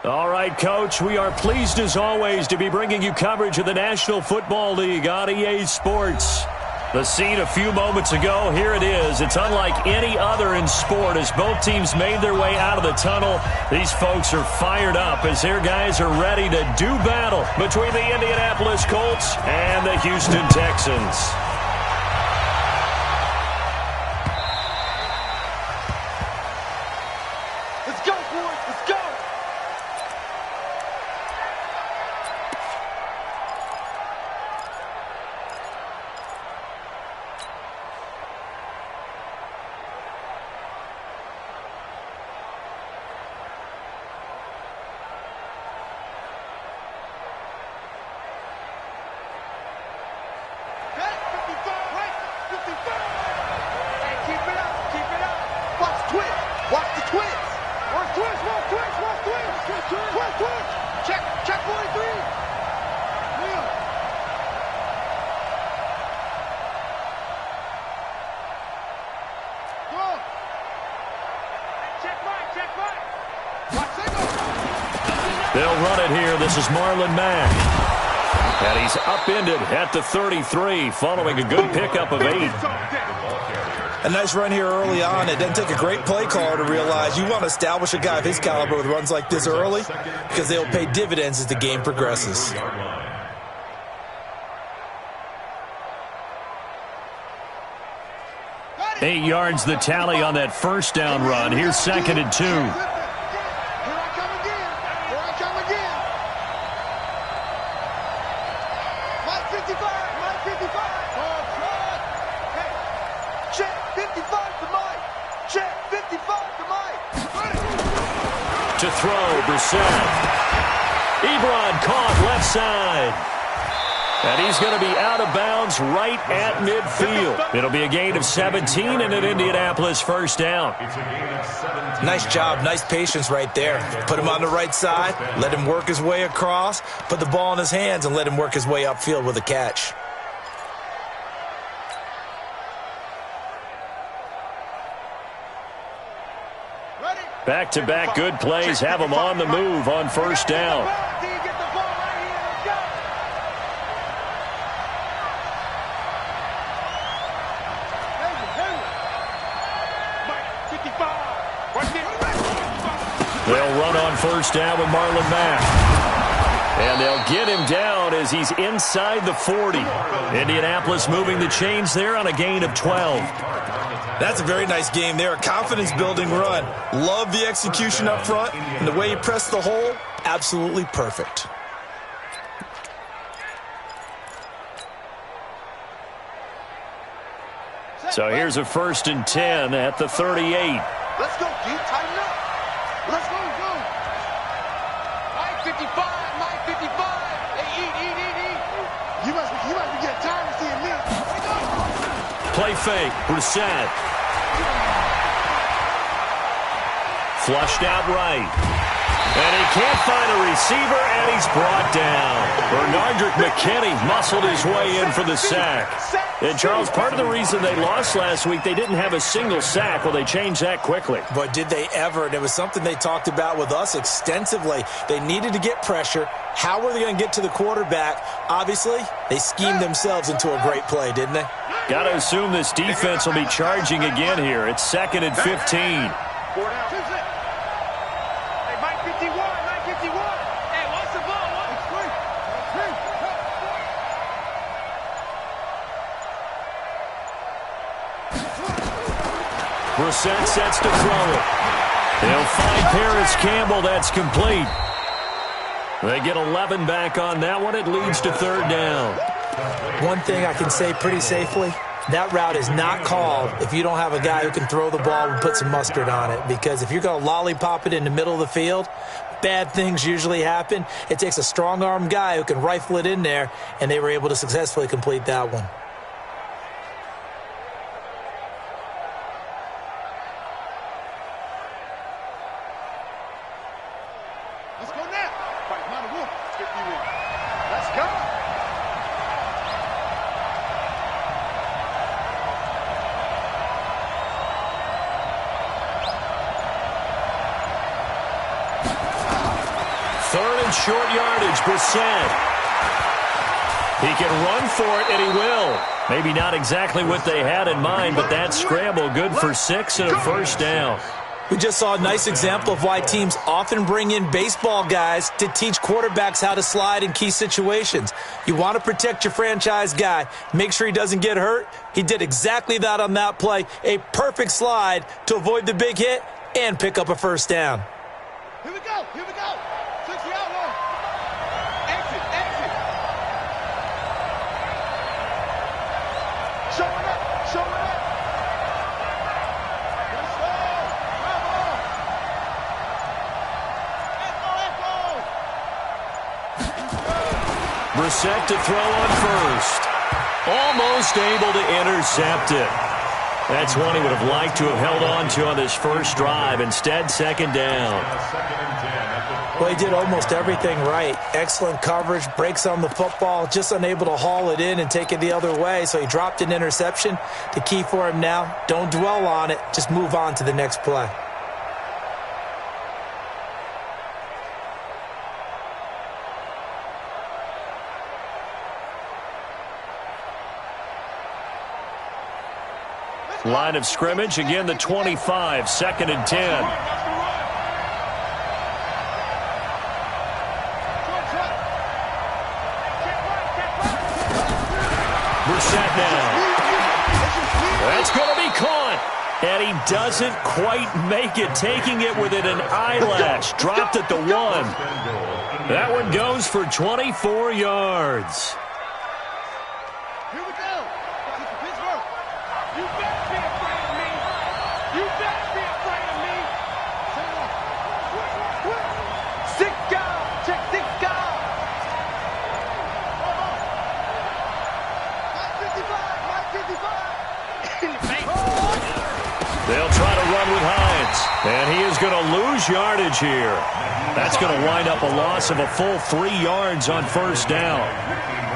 All right, Coach, we are pleased as always to be bringing you coverage of the National Football League on EA Sports. The scene a few moments ago, here it is. It's unlike any other in sport as both teams made their way out of the tunnel. These folks are fired up as their guys are ready to do battle between the Indianapolis Colts and the Houston Texans. They'll run it here. This is Marlon Mack. And he's upended at the 33 following a good pickup of 8. A nice run here early on. It doesn't take a great play caller to realize you want to establish a guy of his caliber with runs like this early because they'll pay dividends as the game progresses. Eight yards the tally on that first down run. Here's 2nd and 2. To throw, Brissett. Ebron caught left side. And he's going to be out of bounds right at midfield. It'll be a gain of 17 and an Indianapolis first down. Nice job, nice patience right there. Put him on the right side, let him work his way across, put the ball in his hands, and let him work his way upfield with a catch. Back-to-back good plays have them on the move on first down. They'll run on first down with Marlon Mack. And they'll get him down as he's inside the 40. Indianapolis moving the chains there on a gain of 12. That's a very nice game there. A confidence-building run. Love the execution up front. And the way he pressed the hole, absolutely perfect. So here's a 1st and 10 at the 38. Let's go, D. Tighten up. Let's go. 955. Hey, eat. You must be getting tired of seeing me. Play fake. Brissett. Flushed out right. And he can't find a receiver, and he's brought down. Bernardrick McKinney muscled his way in for the sack. And, Charles, part of the reason they lost last week, they didn't have a single sack. Well, they changed that quickly. But did they ever? And it was something they talked about with us extensively. They needed to get pressure. How were they going to get to the quarterback? Obviously, they schemed themselves into a great play, didn't they? Got to assume this defense will be charging again here. It's 2nd and 15. Brissett sets to throw it. They'll find Paris Campbell. That's complete. They get 11 back on that one. It leads to 3rd down. One thing I can say pretty safely, that route is not called if you don't have a guy who can throw the ball and put some mustard on it. Because if you're going to lollipop it in the middle of the field, bad things usually happen. It takes a strong-armed guy who can rifle it in there, and they were able to successfully complete that one. short yardage. Brissett. He can run for it, and he will. Maybe not exactly what they had in mind, but that scramble good for 6 and a first down. We just saw a nice example of why teams often bring in baseball guys to teach quarterbacks how to slide in key situations. You want to protect your franchise guy. Make sure he doesn't get hurt. He did exactly that on that play. A perfect slide to avoid the big hit and pick up a first down. Here we go. Here we go. 60 out long. Exit. Exit. Show it up. Show it up. Let's go. Come on. Echo. Brissett to throw on first. Almost able to intercept it. That's one he would have liked to have held on to on this first drive. Instead, second down. Well, he did almost everything right. Excellent coverage, breaks on the football, just unable to haul it in and take it the other way. So he dropped an interception. The key for him now, don't dwell on it. Just move on to the next play. Line of scrimmage, again the 25, 2nd and 10. Brissett now. That's going to be caught. And he doesn't quite make it, taking it within an eyelash. Dropped at the 1. That one goes for 24 yards. Here we go. Pittsburgh. You better be afraid of me. You better be afraid of me. Sick guy. Check sick guy. 55. They'll try to run with Hines. And he is going to lose yardage here. That's going to wind up a loss of a full 3 yards on first down.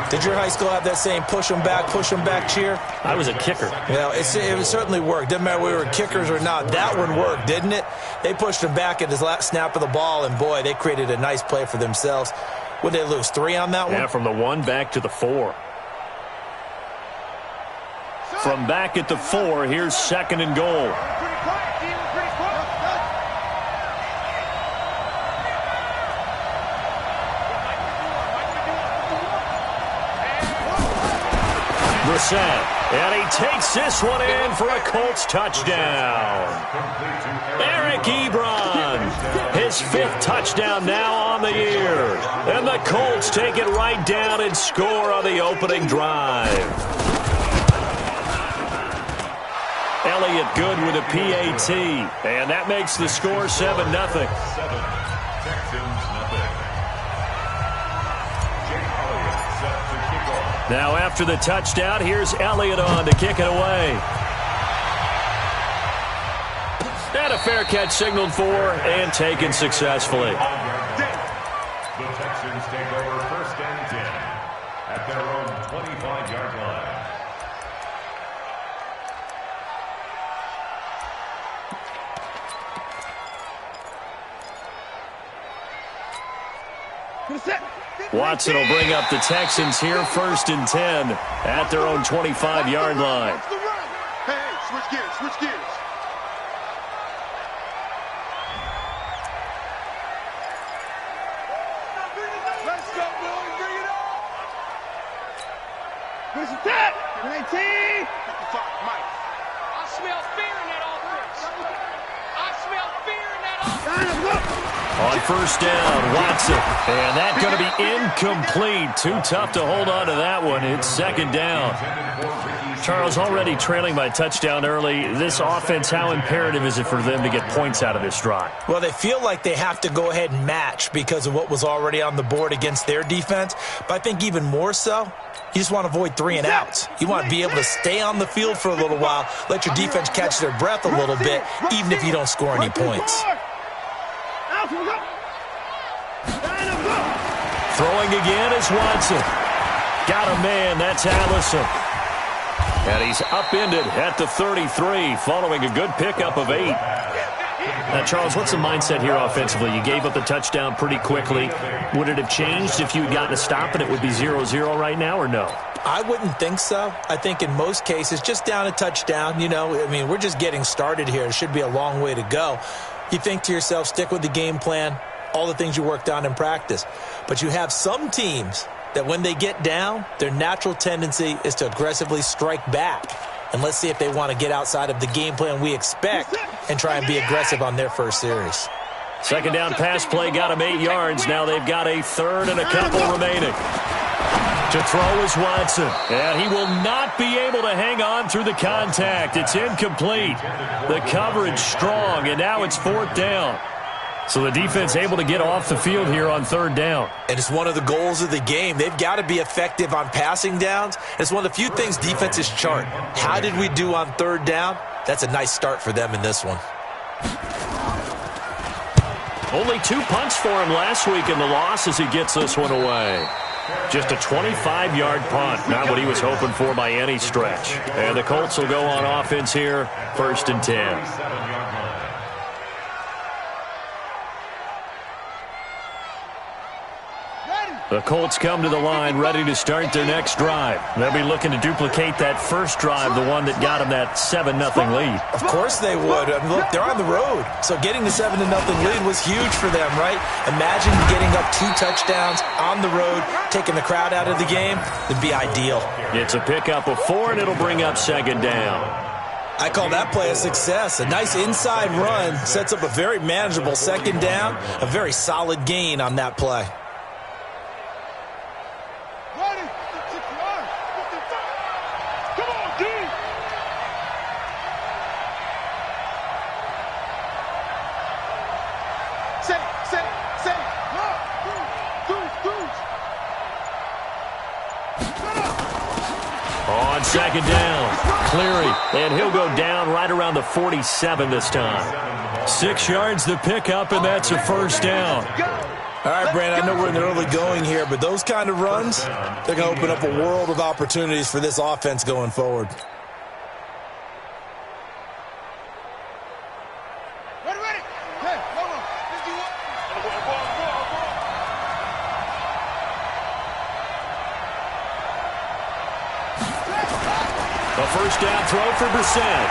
Did your high school have that same push them back cheer? I was a kicker. Well, it certainly worked. Didn't matter whether we were kickers or not. That one worked, didn't it? They pushed him back at his last snap of the ball, and, boy, they created a nice play for themselves. Would they lose 3 on that one? Yeah, from the 1 back to the 4. From back at the 4, here's 2nd and goal. Brissett, and he takes this one in for a Colts touchdown. Eric Ebron, his 5th touchdown now on the year. And the Colts take it right down and score on the opening drive. Elliott good with a PAT, and that makes the score 7-0. Now after the touchdown, here's Elliott on to kick it away. And a fair catch signaled for and taken successfully. The Texans take over 1st and 10 at their own 25-yard line. Watson will bring up the Texans here 1st and 10 at their own 25-yard line. Hey, switch gears, switch gears. Let's go, boys, bring it up. Where's the tap? 19. 55, Mike. I smell fear in that offense. I smell fear in that offense. On 1st down, Watson. And that's going to be incomplete. Too tough to hold on to that one. It's 2nd down. Charles, already trailing by touchdown early. This offense, how imperative is it for them to get points out of this drive? Well, they feel like they have to go ahead and match because of what was already on the board against their defense. But I think even more so, you just want to avoid 3 and outs. You want to be able to stay on the field for a little while, let your defense catch their breath a little bit, even if you don't score any points. Throwing again is Watson. Got a man, that's Allison. And he's upended at the 33 following a good pickup of 8. Now, Charles, what's the mindset here offensively? You gave up the touchdown pretty quickly. Would it have changed if you had gotten a stop and it would be 0-0 right now, or no? I wouldn't think so. I think in most cases, just down a touchdown, we're just getting started here. It should be a long way to go. You think to yourself, stick with the game plan, all the things you worked on in practice. But you have some teams that when they get down, their natural tendency is to aggressively strike back. And let's see if they want to get outside of the game plan we expect and try and be aggressive on their first series. Second down pass play got them 8 yards. Now they've got a third and a couple remaining. To throw is Watson. And he will not be able to hang on through the contact. It's incomplete. The coverage strong, and now it's fourth down. So the defense able to get off the field here on third down. And it's one of the goals of the game. They've got to be effective on passing downs. It's one of the few things defenses chart. How did we do on third down? That's a nice start for them in this one. Only 2 punts for him last week in the loss as he gets this one away. Just a 25-yard punt, not what he was hoping for by any stretch. And the Colts will go on offense here, 1st and 10. The Colts come to the line ready to start their next drive. They'll be looking to duplicate that first drive, the one that got them that 7-0 lead. Of course they would. I mean, look, they're on the road. So getting the 7-0 lead was huge for them, right? Imagine getting up 2 touchdowns on the road, taking the crowd out of the game. It'd be ideal. It's a pickup of 4, and it'll bring up second down. I call that play a success. A nice inside run sets up a very manageable second down, a very solid gain on that play. On second down, Cleary, and he'll go down right around the 47 this time. 6 yards the pickup, and that's a first down. All right, Brandon, I know we're in the early going here, but those kind of runs, they're going to open up a world of opportunities for this offense going forward. A first down throw for Brissett.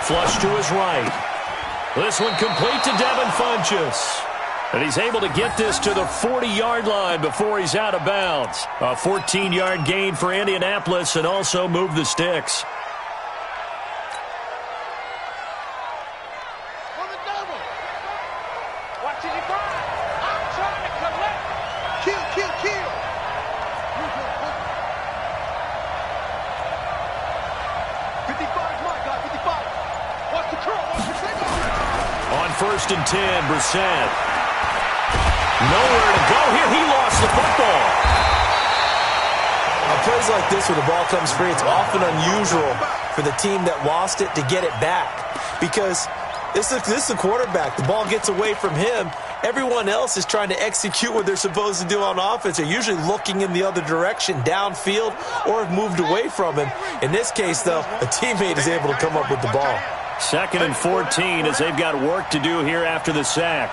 Flush to his right. This one complete to Devin Funchess. And he's able to get this to the 40-yard line before he's out of bounds. A 14-yard gain for Indianapolis and also move the sticks. First and 10, Brissett. Nowhere to go here. He lost the football. On plays like this where the ball comes free, it's often unusual for the team that lost it to get it back. Because this is the quarterback. The ball gets away from him. Everyone else is trying to execute what they're supposed to do on offense. They're usually looking in the other direction, downfield, or have moved away from him. In this case, though, a teammate is able to come up with the ball. 2nd and 14 as they've got work to do here after the sack.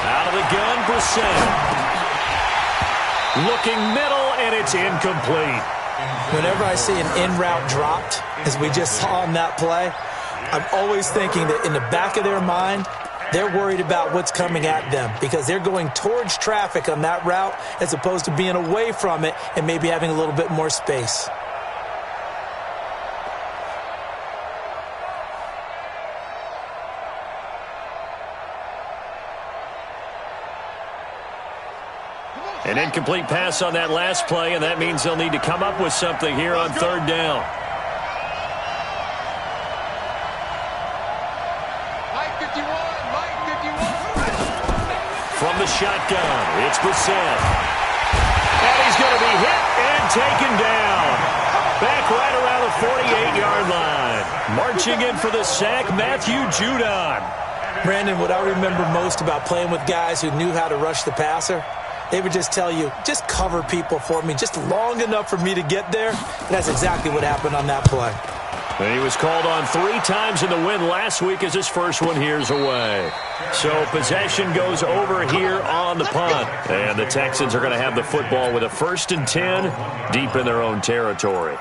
Out of the gun, Brissett. Looking middle, and it's incomplete. Whenever I see an in-route dropped, as we just saw on that play, I'm always thinking that in the back of their mind, they're worried about what's coming at them because they're going towards traffic on that route as opposed to being away from it and maybe having a little bit more space. An incomplete pass on that last play, and that means they'll need to come up with something here on third down. From the shotgun, it's Brissett. And he's going to be hit and taken down. Back right around the 48-yard line. Marching in for the sack, Matthew Judon. Brandon, what I remember most about playing with guys who knew how to rush the passer They would just tell you, just cover people for me, just long enough for me to get there. And that's exactly what happened on that play. And he was called on 3 times in the win last week as his first one here's away. So possession goes over here on the punt. And the Texans are going to have the football with a 1st and 10 deep in their own territory.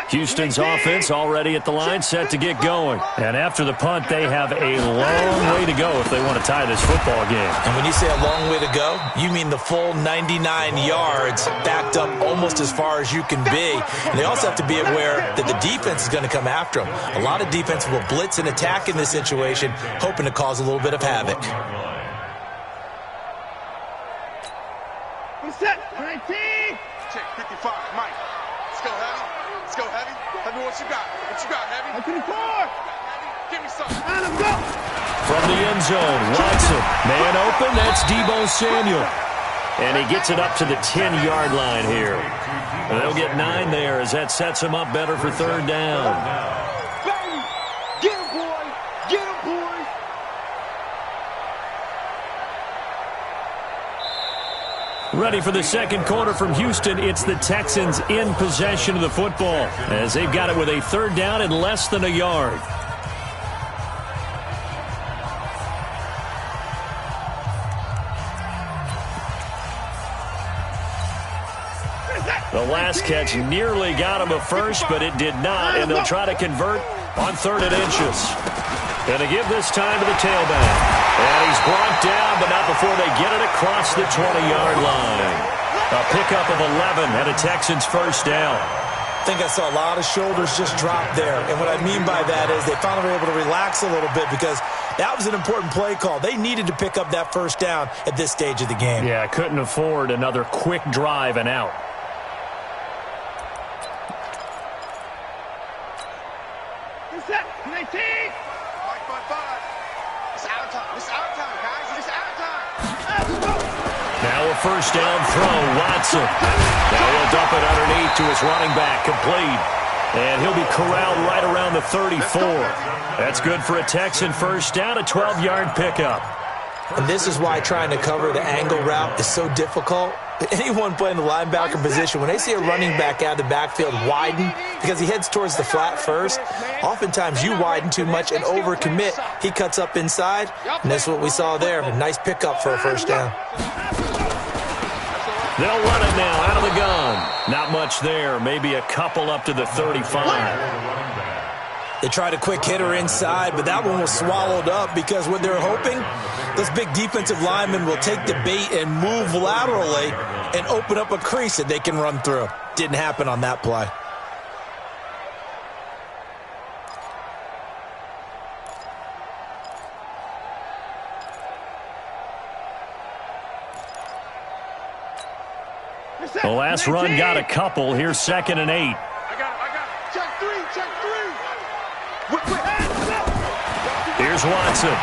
Houston's offense already at the line, set to get going. And after the punt, they have a long way to go if they want to tie this football game. And when you say a long way to go, you mean the full 99 yards backed up almost as far as you can be. And they also have to be aware that the defense is going to come after them. A lot of defense will blitz and attack in this situation, hoping to cause a little bit of havoc. Set 19. Check 55, Mike. Let's go, Heavy. Let's go, Heavy. Heavy, what you got? What you got, Heavy? 24. Give me something. And let's go. From the end zone, Watson. Man open, that's Deebo Samuel. And he gets it up to the 10-yard line here. And they'll get 9 there as that sets him up better for 3rd down. Baby. Get him, boy. Get him, boy. Ready for the second quarter from Houston. It's the Texans in possession of the football as they've got it with a 3rd down and less than a yard. The last catch nearly got him a first, but it did not, and they'll try to convert on 3rd and inches. And to give this time to the tailback. And he's brought down, but not before they get it across the 20-yard line. A pickup of 11 and a Texans 1st down. I think I saw a lot of shoulders just drop there. And what I mean by that is they finally were able to relax a little bit because that was an important play call. They needed to pick up that 1st down at this stage of the game. Yeah, couldn't afford another quick drive and out. Set 19. 5. It's our time. It's our time, guys. It's our time. Now a 1st down throw, Watson. Now he'll dump it underneath to his running back, complete. And he'll be corralled right around the 34. That's good for a Texan 1st down, a 12-yard pickup. And this is why trying to cover the angle route is so difficult. Anyone playing the linebacker position, when they see a running back out of the backfield widen because he heads towards the flat first, oftentimes you widen too much and overcommit. He cuts up inside, and that's what we saw there. A nice pickup for a 1st down. They'll run it now out of the gun. Not much there, maybe a couple up to the 35. They tried a quick hitter inside, but that one was swallowed up because what they're hoping, this big defensive lineman will take the bait and move laterally and open up a crease that they can run through. Didn't happen on that play. The last run got a couple. Here's 2nd and 8. I got it. Check 3. Here's Watson.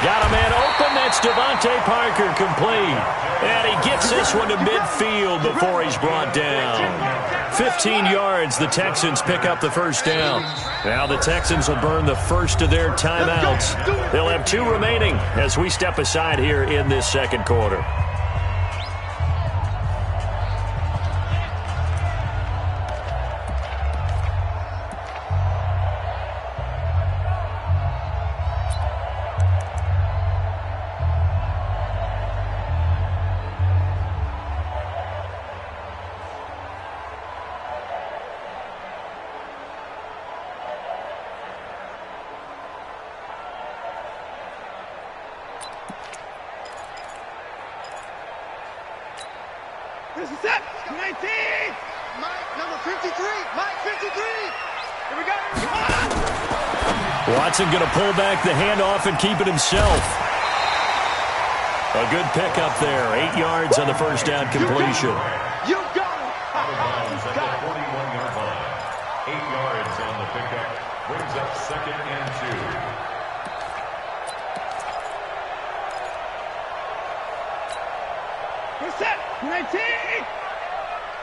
Got a man open. That's Devontae Parker, complete. And he gets this one to midfield before he's brought down. 15 yards. The Texans pick up the 1st down. Now the Texans will burn the first of their timeouts. They'll have 2 remaining as we step aside here in this second quarter. This is set 19. Mike, number 53. Mike, 53. Here we go. Watson going to pull back the handoff and keep it himself. A good pickup there. 8 yards on the 1st down completion. You got it. Out of bounds at the 41-yard line. 8 yards on the pickup. Brings up 2nd and 2. We're set 19.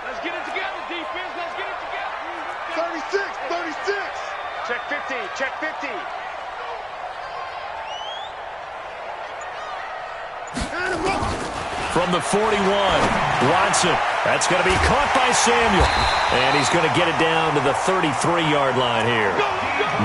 Let's get it together, defense. Let's get it together. 36. Check 50. from the 41. Watson, that's going to be caught by Samuel. And he's going to get it down to the 33-yard line here.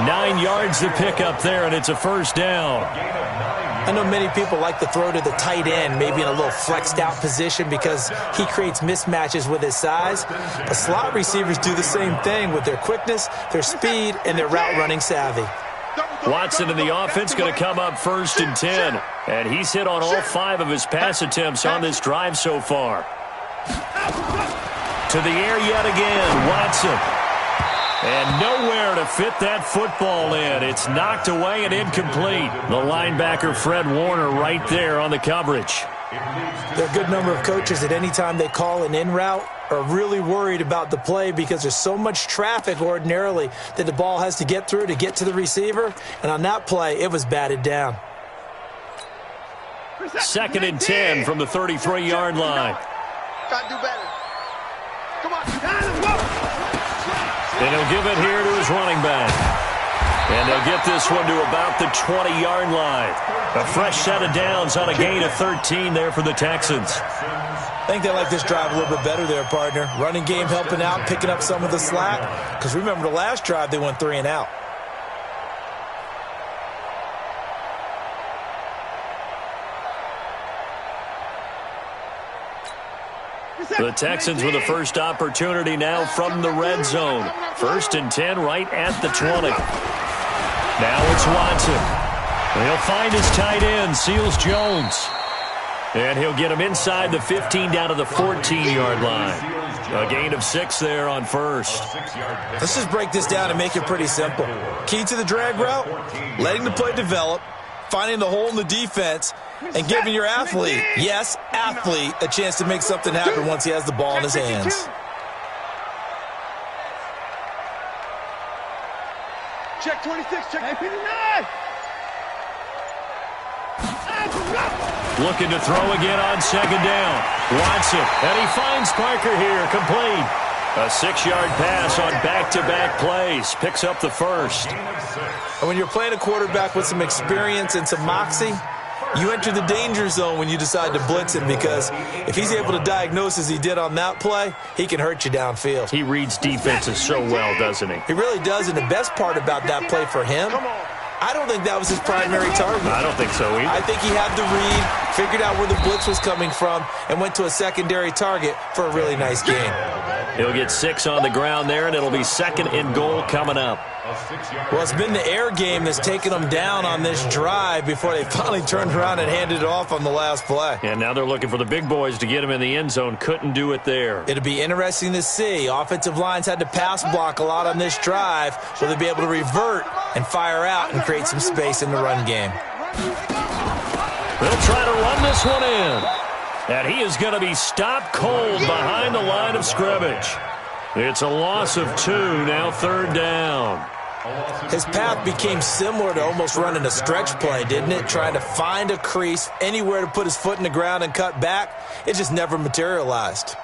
9 yards to pick up there, and it's a first down. I know many people like to throw to the tight end, maybe in a little flexed out position because he creates mismatches with his size. But slot receivers do the same thing with their quickness, their speed, and their route running savvy. Watson in the offense going to come up 1st and 10. And he's hit on all 5 of his pass attempts on this drive so far. To the air yet again, Watson. And nowhere to fit that football in. It's knocked away and incomplete. The linebacker, Fred Warner, right there on the coverage. There are a good number of coaches at any time they call an in route are really worried about the play because there's so much traffic ordinarily that the ball has to get through to get to the receiver. And on that play, it was batted down. 2nd and 10 from the 33-yard line. Got to do better. Come on. And he'll give it here to his running back. And they'll get this one to about the 20-yard line. A fresh set of downs on a gain of 13 there for the Texans. I think they like this drive a little bit better there, partner. Running game helping out, picking up some of the slack. Because remember the last drive, they went 3 and out. The Texans with the first opportunity now from the red zone. 1st and 10 right at the 20. Now it's Watson. He'll find his tight end, Seals Jones. And he'll get him inside the 15 down to the 14-yard line. A gain of 6 there on 1st. Let's just break this down and make it pretty simple. Key to the drag route, letting the play develop, finding the hole in the defense, and giving your athlete, yes, athlete, a chance to make something happen once he has the ball in his hands. Check 26, check 59. Looking to throw again on 2nd down. Watson, and he finds Parker here, complete. A 6-yard pass on back-to-back plays. Picks up the 1st. And when you're playing a quarterback with some experience and some moxie, you enter the danger zone when you decide to blitz him because if he's able to diagnose as he did on that play, he can hurt you downfield. He reads defenses so well, doesn't he? He really does, and the best part about that play for him, I don't think that was his primary target. I don't think so either. I think he had the read, figured out where the blitz was coming from, and went to a secondary target for a really nice game. He'll get 6 on the ground there, and it'll be 2nd and goal coming up. Well, it's been the air game that's taken them down on this drive before they finally turned around and handed it off on the last play. And now they're looking for the big boys to get him in the end zone. Couldn't do it there. It'll be interesting to see. Offensive lines had to pass block a lot on this drive. Will they be able to revert and fire out and create some space in the run game? They'll try to run this one in. And he is going to be stopped cold behind the line of scrimmage. It's a loss of 2, now 3rd down. His path became similar to almost running a stretch play, didn't it? Trying to find a crease, anywhere to put his foot in the ground and cut back. It just never materialized.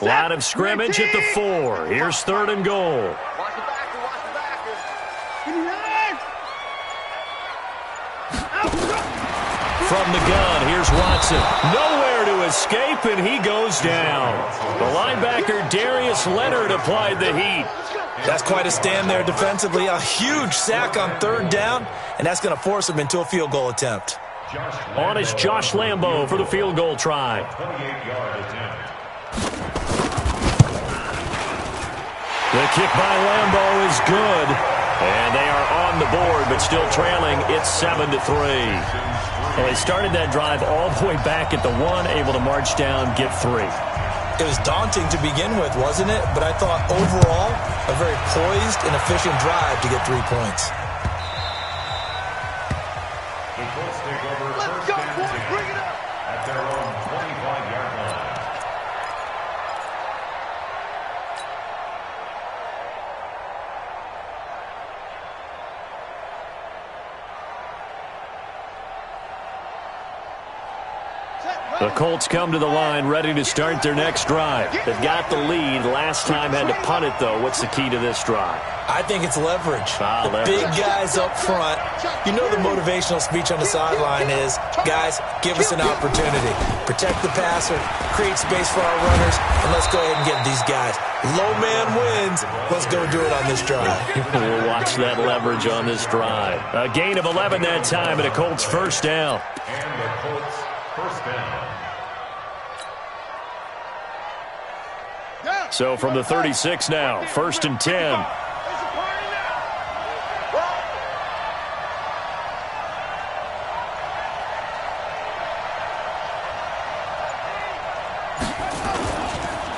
Line of scrimmage at the 4. Here's 3rd and goal. Watch the backer, watch the backer. From the gun, here's Watson. Nowhere to escape, and he goes down. The linebacker, Darius Leonard, applied the heat. That's quite a stand there defensively. A huge sack on 3rd down, and that's going to force him into a field goal attempt. On is Josh Lambo for the field goal try. 28-yard attempt. The kick by Lambo is good. And they are on the board, but still trailing. It's 7-3. And they started that drive all the way back at the 1, able to march down, get 3. It was daunting to begin with, wasn't it? But I thought overall, a very poised and efficient drive to get 3 points. The Colts take over Let's 1st go, and boys, 10 bring it up. at their own 25-yard line. The Colts come to the line ready to start their next drive. They've got the lead. Last time had to punt it, though. What's the key to this drive? I think it's leverage. Leverage. Big guys up front. You know the motivational speech on the sideline is, guys, give us an opportunity. Protect the passer, create space for our runners, and let's go ahead and get these guys. Low man wins. Let's go do it on this drive. We'll watch that leverage on this drive. A gain of 11 that time, and a Colts first down. And the Colts first down. So from the 36 now, 1st and 10.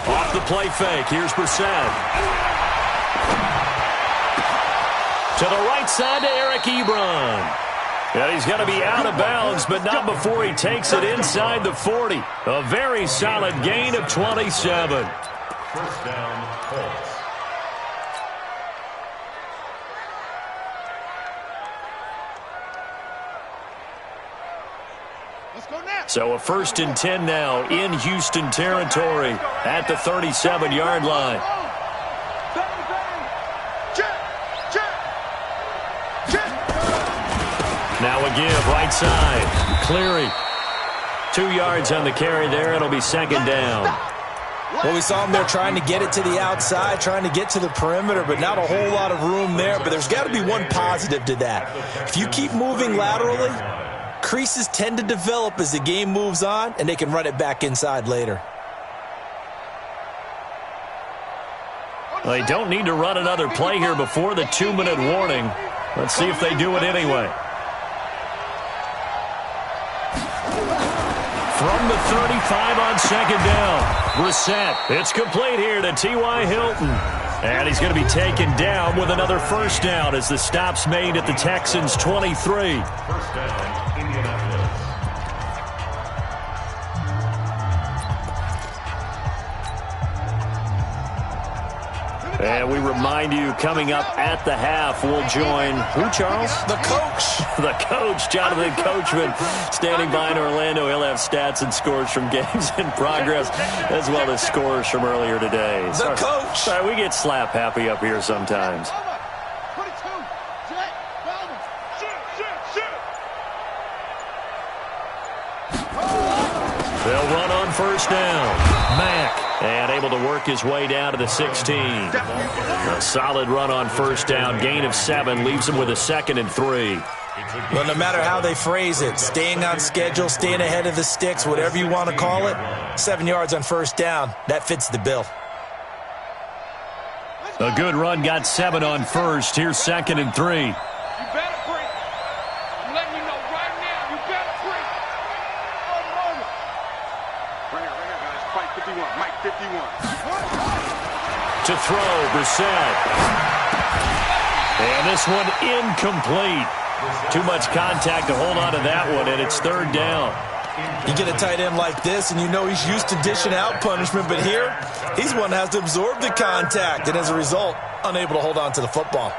Off the play fake, here's Brissett. To the right side to Eric Ebron. And he's going to be out of bounds, but not before he takes it inside the 40. A very solid gain of 27. First down, Colts. Let's go now. So a 1st and 10 now in Houston territory at the 37-yard line. Now a give, right side. Cleary. 2 yards on the carry there. It'll be 2nd down. Well, we saw him there trying to get it to the outside, trying to get to the perimeter, but not a whole lot of room there. But there's got to be one positive to that. If you keep moving laterally, creases tend to develop as the game moves on, and they can run it back inside later. Well, they don't need to run another play here before the 2-minute warning. Let's see if they do it anyway. From the 35 on 2nd down, Brissett. It's complete here to T.Y. Hilton. And he's going to be taken down with another first down as the stop's made at the Texans' 23. First down, Indianapolis. And we remind you, coming up at the half, we'll join who, Charles? The coach. The coach, Jonathan Coachman, standing by in Orlando. He'll have stats and scores from games in progress, as well as scores from earlier today. The coach. Sorry, we get slap happy up here sometimes. 22. Jet. Velvet. Shoot. They'll run on first down. Mack. And able to work his way down to the 16. A solid run on first down. Gain of 7 leaves him with a 2nd and 3. Well, no matter how they phrase it, staying on schedule, staying ahead of the sticks, whatever you want to call it, 7 yards on first down, that fits the bill. A good run, got 7 on first. Here's 2nd and 3. You better break. I'm letting you know right now, you better break. Right here, guys. Fight 51. Mike 51. To throw, Brissett. And this one incomplete. Too much contact to hold on to that one, and it's 3rd down. You get a tight end like this, and you know he's used to dishing out punishment, but here, he's one that has to absorb the contact, and as a result, unable to hold on to the football.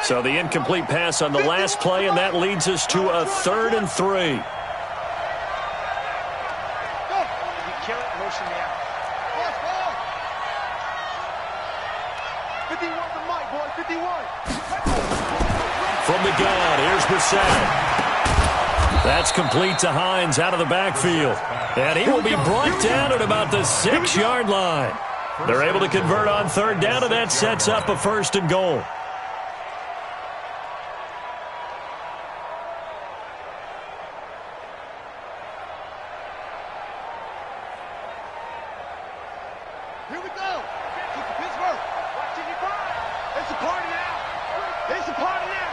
So the incomplete pass on the last play, and that leads us to a 3rd and 3. Kill it, motion me out. 51 to Mike, boy, 51. From the gun, here's Brissett. That's complete to Hines out of the backfield. And he will be brought down at about the 6-yard line. They're able to convert on 3rd down, and that sets up a 1st and goal. Here we go. Kick to Pittsburgh. It's a party now. It's a party now.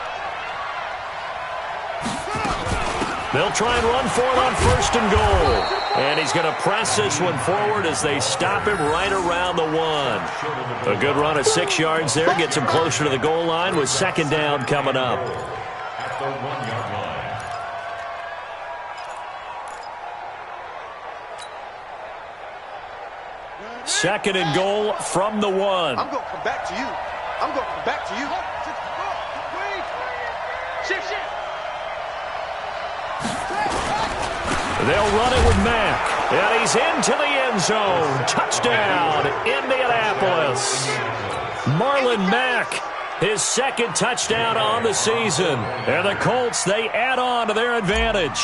They'll try and run for it on 1st and goal. And he's going to press this one forward as they stop him right around the 1. A good run of 6 yards there. Gets him closer to the goal line with 2nd down coming up. At the 1-yard line. Second and goal from the 1. I'm going to come back to you. I'm going to come back to you. Shift, shift. They'll run it with Mack. And he's into the end zone. Touchdown, Indianapolis. Marlon Mack, his second touchdown on the season. And the Colts, they add on to their advantage.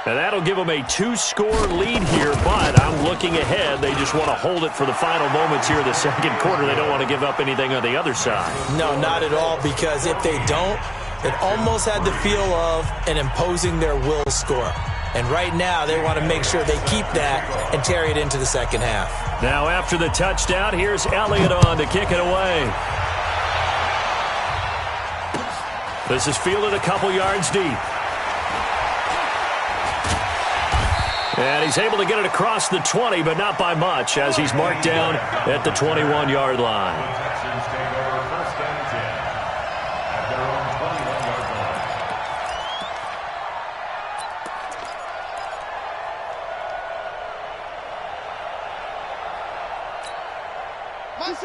And that'll give them a 2-score lead here, but I'm looking ahead. They just want to hold it for the final moments here in the second quarter. They don't want to give up anything on the other side. No, not at all, because if they don't, it almost had the feel of an imposing their will score. And right now, they want to make sure they keep that and carry it into the second half. Now, after the touchdown, here's Elliott on to kick it away. This is fielded a couple yards deep. And he's able to get it across the 20, but not by much, as he's marked down at the 21-yard line. The Texans take over first and 10 at their own 21-yard line.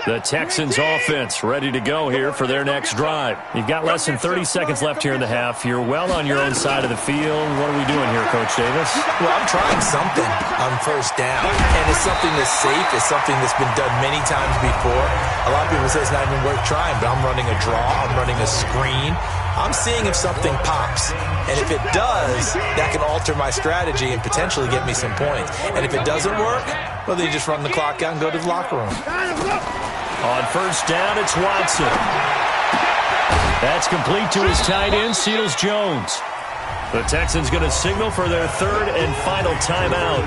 The Texans offense ready to go here for their next drive. You've got less than 30 seconds left here in the half. You're well on your own side of the field. What are we doing here, Coach Davis? Well, I'm trying something on first down, and it's something that's safe. It's something that's been done many times before. A lot of people say it's not even worth trying, but I'm running a draw. I'm running a screen. I'm seeing if something pops. And if it does, that can alter my strategy and potentially get me some points. And if it doesn't work, well, then you just run the clock out and go to the locker room. On first down, it's Watson. That's complete to his tight end, Seals Jones. The Texans going to signal for their third and final timeout,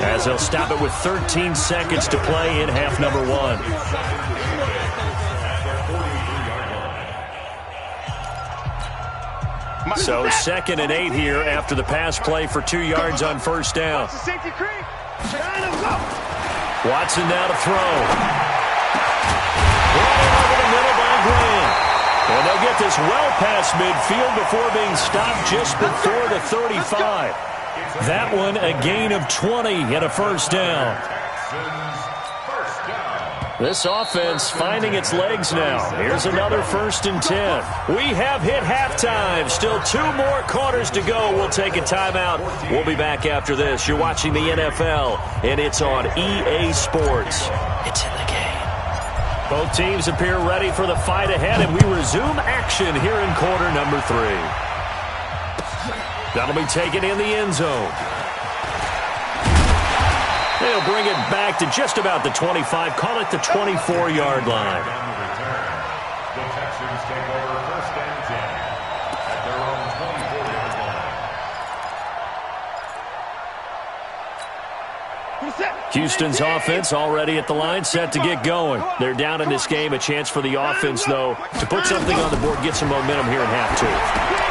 as they'll stop it with 13 seconds to play in half number one. So 2nd and 8 here after the pass play for 2 yards on first down. Watson now to throw. Running over the middle by Graham. And they'll get this well past midfield before being stopped just before the 35. That one a gain of 20 and a first down. This offense finding its legs now. Here's another 1st and 10. We have hit halftime. Still 2 more quarters to go. We'll take a timeout. We'll be back after this. You're watching the NFL, and it's on EA Sports. It's in the game. Both teams appear ready for the fight ahead, and we resume action here in quarter number 3. That'll be taken in the end zone. They'll bring it back to just about the 25, call it the 24-yard line. The Texans take over first and 10 at their own 24-yard line. Houston's offense already at the line, set to get going. They're down in this game. A chance for the offense, though, to put something on the board, get some momentum here in half 2.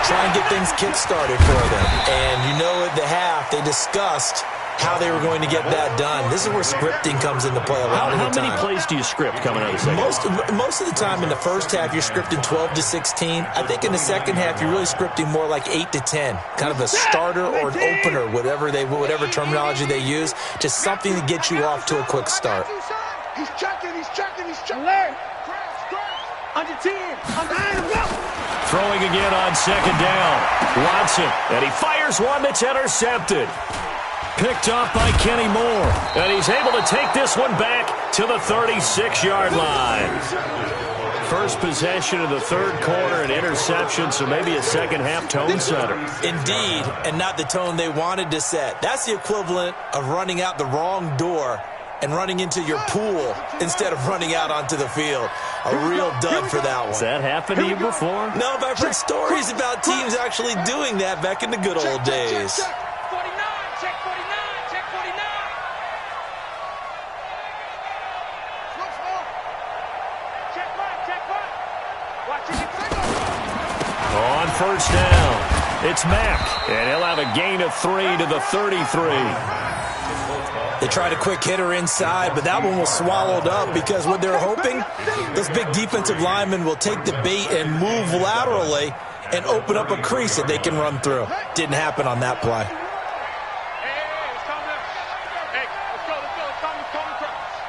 Try and get things kick-started for them. And you know at the half, they discussed how they were going to get that done. This is where scripting comes into play a lot of the time. How many plays do you script coming out of the second? Most of the time in the first half, you're scripting 12 to 16. I think in the second half, you're really scripting more like 8 to 10. Kind of a starter or an opener, whatever terminology they use. Just something to get you off to a quick start. He's checking. Alert. Under 10. Throwing again on second down. Watson, and he fires one that's intercepted. Picked off by Kenny Moore. And he's able to take this one back to the 36-yard line. First possession of the third quarter, an interception, so maybe a second-half tone setter. Indeed, and not the tone they wanted to set. That's the equivalent of running out the wrong door and running into your pool instead of running out onto the field. A real dud for that one. Has that happened to you before? No, but I've heard stories about teams actually doing that back in the good old days. On first down, it's Mack, and he'll have a gain of 3 to the 33. They tried a quick hitter inside, but that one was swallowed up because what they're hoping, those big defensive linemen will take the bait and move laterally and open up a crease that they can run through. Didn't happen on that play.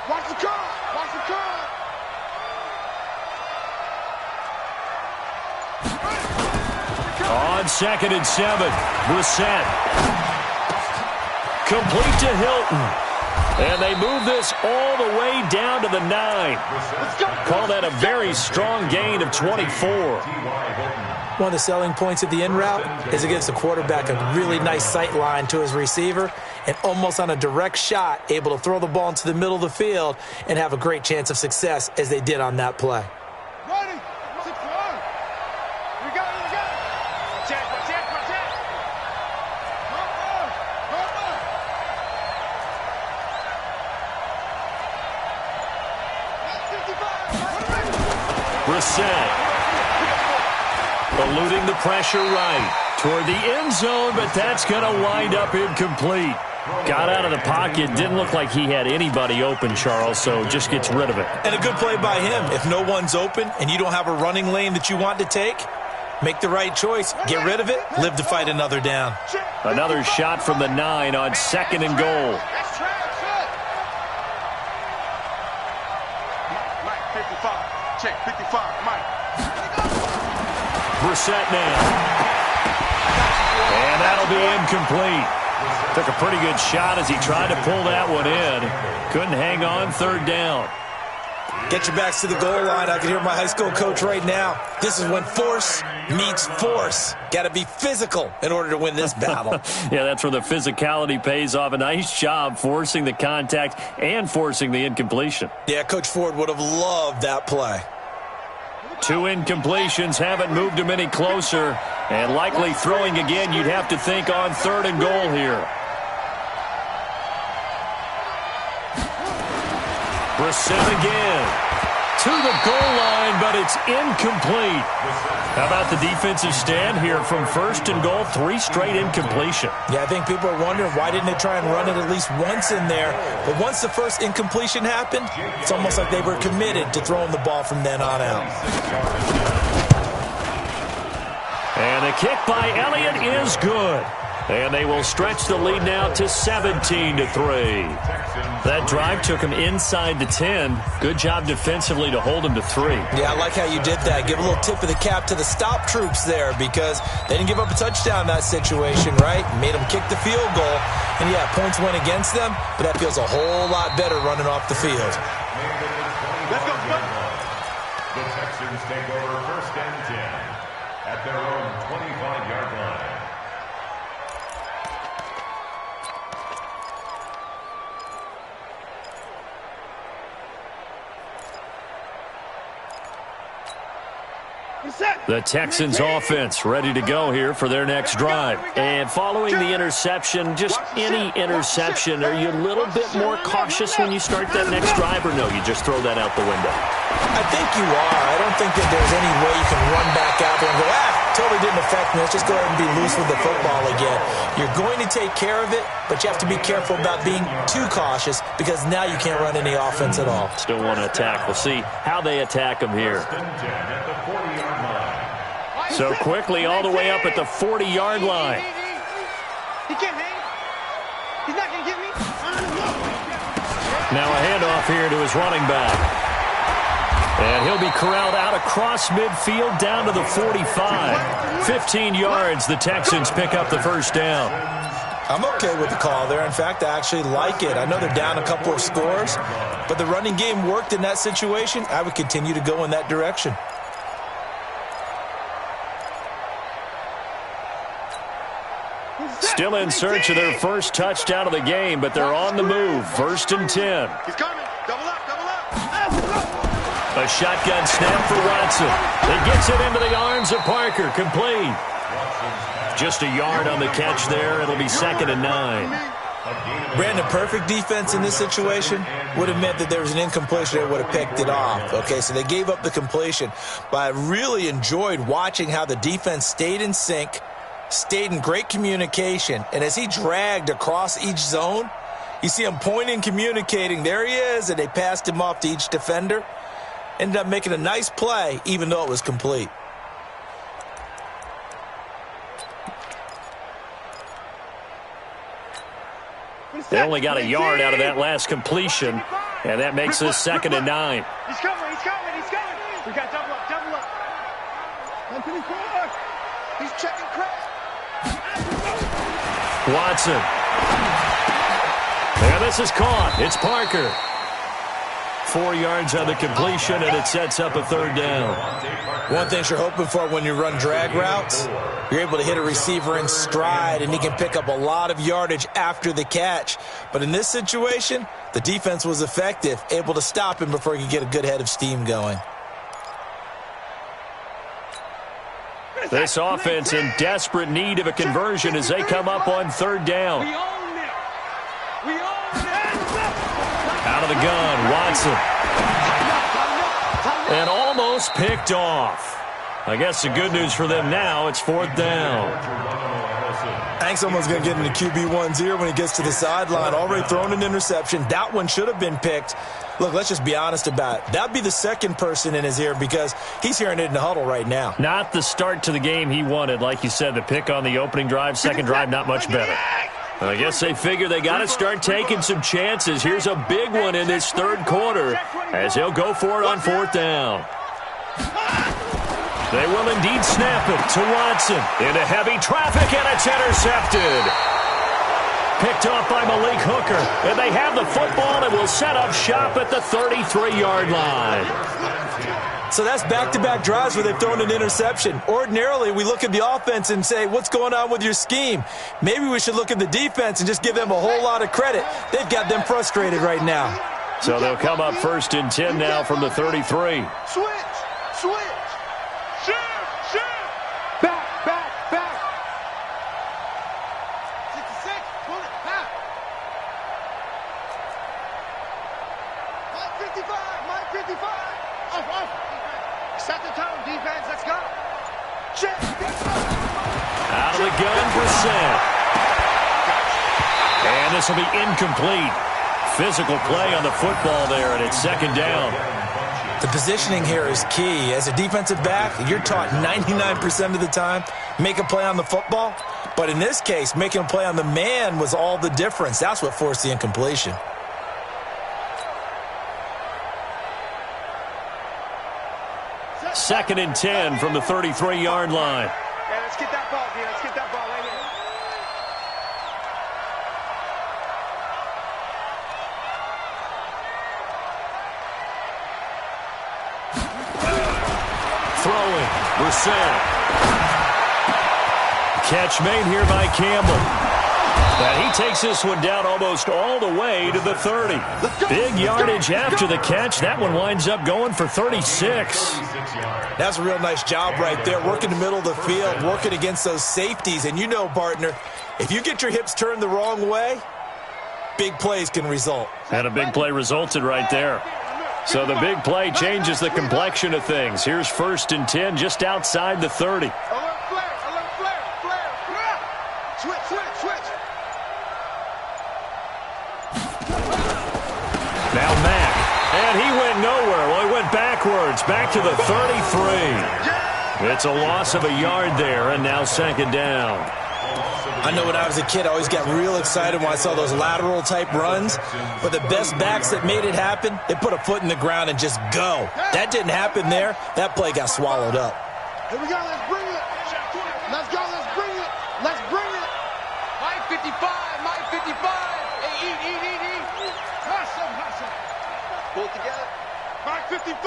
Watch the car. On 2nd and 7, Brissett. Complete to Hilton. And they move this all the way down to the 9. Call that a very strong gain of 24. One of the selling points of the in route is it gives the quarterback a really nice sight line to his receiver and almost on a direct shot able to throw the ball into the middle of the field and have a great chance of success as they did on that play. Ready? 6-1. We got it. Check. Brissett. Eluding the pressure right toward the end zone, but that's going to wind up incomplete. Got out of the pocket. Didn't look like he had anybody open, Charles, so just gets rid of it. And a good play by him. If no one's open and you don't have a running lane that you want to take, make the right choice. Get rid of it. Live to fight another down. Another shot from the 9 on 2nd and goal. That's trash. Mike, 55. Check, 55. Mike. Brissett now. And that'll be incomplete. Took a pretty good shot as he tried to pull that one in. Couldn't hang on 3rd down. Get your backs to the goal line. I can hear my high school coach right now. This is when force meets force. Got to be physical in order to win this battle. Yeah, that's where the physicality pays off. A nice job forcing the contact and forcing the incompletion. Yeah, Coach Ford would have loved that play. 2 incompletions haven't moved him any closer. And likely throwing again, you'd have to think on 3rd and goal here. Brissett again. To the goal line, but it's incomplete. How about the defensive stand here from 1st and goal? 3 straight incompletion. Yeah, I think people are wondering why didn't they try and run it at least once in there. But once the first incompletion happened, it's almost like they were committed to throwing the ball from then on out. And the kick by Elliott is good. And they will stretch the lead now to 17-3. That drive took him inside the 10. Good job defensively to hold him to 3. Yeah, I like how you did that. Give a little tip of the cap to the stop troops there because they didn't give up a touchdown in that situation, right? Made them kick the field goal. And, yeah, points went against them, but that feels a whole lot better running off the field. Let's go. The Texans take over 1st and 10 at their own 25-yard line. The Texans offense ready to go here for their next drive. And following the interception, just any interception, are you a little bit more cautious when you start that next drive, or no, you just throw that out the window? I think you are. I don't think that there's any way you can run back out there and go, totally didn't affect me. Let's just go ahead and be loose with the football again. You're going to take care of it, but you have to be careful about being too cautious because now you can't run any offense at all. Still want to attack. We'll see how they attack them here. So quickly all the way up at the 40-yard line. He can't hang. He's not going to get me. Now a handoff here to his running back. And he'll be corralled out across midfield down to the 45. 15 yards, the Texans pick up the 1st down. I'm okay with the call there. In fact, I actually like it. I know they're down a couple of scores, but the running game worked in that situation. I would continue to go in that direction. Still in search of their first touchdown of the game, but they're on the move. 1st and 10. He's coming. Double up. A shotgun snap for Watson. It gets it into the arms of Parker. Complete. Just a yard on the catch there. It'll be 2nd and 9. Brandon, perfect defense in this situation would have meant that there was an incompletion that would have picked it off. Okay, so they gave up the completion. But I really enjoyed watching how the defense stayed in sync, stayed in great communication, and as he dragged across each zone, you see him pointing, communicating. There he is, and they passed him off to each defender. Ended up making a nice play, even though it was complete. They only got a yard out of that last completion, and that makes this 2nd and 9. He's coming. We got double up. He's checking crack. Watson. And this is caught. It's Parker. 4 yards on the completion, and it sets up a third down. One thing you're hoping for when you run drag routes, you're able to hit a receiver in stride, and he can pick up a lot of yardage after the catch. But in this situation, the defense was effective, able to stop him before he could get a good head of steam going. This offense in desperate need of a conversion as they come up on third down. We own them. We own them. Out of the gun, Watson. And almost picked off. I guess the good news for them now, it's fourth down. I think someone's going to get into QB1's ear when he gets to the sideline. Already thrown an interception. That one should have been picked. Look, let's just be honest about it. That'd be the second person in his ear because he's hearing it in the huddle right now. Not the start to the game he wanted. Like you said, the pick on the opening drive, second drive, not much better. I guess they figure they got to start taking some chances. Here's a big one in this third quarter as he'll go for it on fourth down. They will indeed snap it to Watson. Into heavy traffic, and it's intercepted. Picked off by Malik Hooker. And they have the football and will set up shop at the 33-yard line. So that's back-to-back drives where they've thrown an interception. Ordinarily, we look at the offense and say, what's going on with your scheme? Maybe we should look at the defense and just give them a whole lot of credit. They've got them frustrated right now. So they'll come up first and 10 now from the 33. Switch. Shoot. Back. 66. Pull it. Back. Mike 55. Off. Set the tone, defense. Let's go. Check. Out of the gun, Brissett. And this will be incomplete. Physical play on the football there, and it's second down. The positioning here is key. As a defensive back, you're taught 99% of the time, make a play on the football. But in this case, making a play on the man was all the difference. That's what forced the incompletion. Second and 10 from the 33-yard line. Yeah, let's get that ball, dude. Let's get that ball right here. Throwing, Brissett. Catch made here by Campbell. And he takes this one down almost all the way to the 30. Big yardage after the catch. That one winds up going for 36. That's a real nice job right there, working the middle of the field, working against those safeties. And you know, partner, if you get your hips turned the wrong way, big plays can result. And a big play resulted right there. So the big play changes the complexion of things. Here's first and 10 just outside the 30. Alert flare. Switch. Now Mack. And he went nowhere. Well, he went backwards, back to the 33. It's a loss of a yard there, and now second down. I know when I was a kid, I always got real excited when I saw those lateral-type runs. But the best backs that made it happen, they put a foot in the ground and just go. That didn't happen there. That play got swallowed up. Here we go. Let's bring it. Let's go. Let's bring it. Mike 55. Hey, eat. Hustle. Pull it together. Mike 55.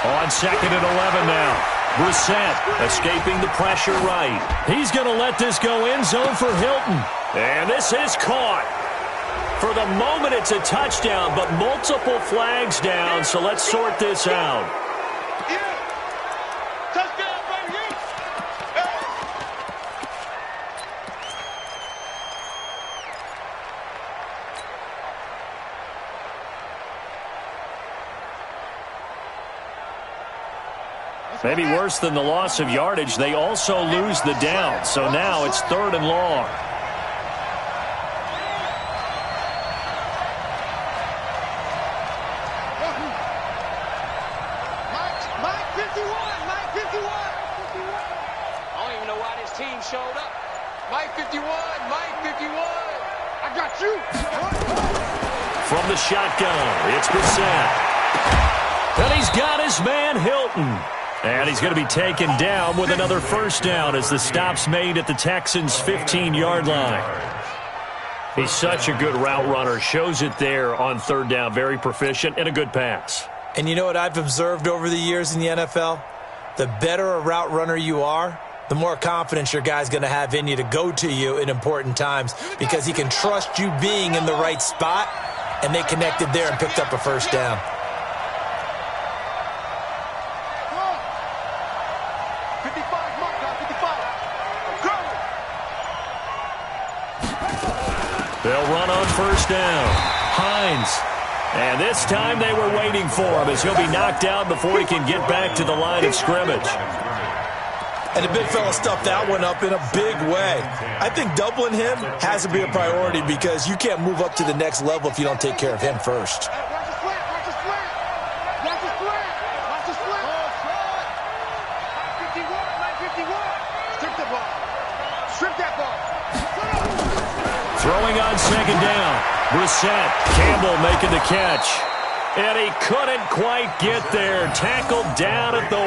On second and 11 now. Brissett escaping the pressure right. He's going to let this go end zone for Hilton. And this is caught. For the moment, it's a touchdown, but multiple flags down, so let's sort this out. Touchdown, baby. Maybe worse than the loss of yardage, they also lose the down. So now it's third and long. Mike 51. I don't even know why this team showed up. Mike 51. I got you. From the shotgun, it's Brissett. And he's got his man, Hilton. And he's going to be taken down with another first down as the stop's made at the Texans' 15-yard line. He's such a good route runner. Shows it there on third down. Very proficient and a good pass. And you know what I've observed over the years in the NFL? The better a route runner you are, the more confidence your guy's going to have in you to go to you in important times because he can trust you being in the right spot, and they connected there and picked up a first down. They'll run on first down. Hines. And this time they were waiting for him as he'll be knocked out before he can get back to the line of scrimmage. And the big fella stuffed that one up in a big way. I think doubling him has to be a priority because you can't move up to the next level if you don't take care of him first. Throwing on second down. Brissett. Campbell making the catch. And he couldn't quite get there. Tackled down at the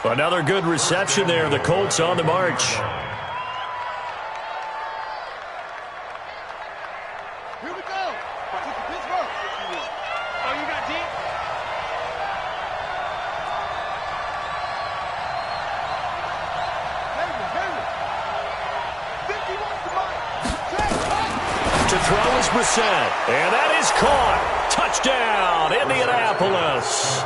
1. Another good reception there. The Colts on the march. Here we go. Pittsburgh. Oh, you got deep? To throw is Brissett. And that is caught. Touchdown, Indianapolis.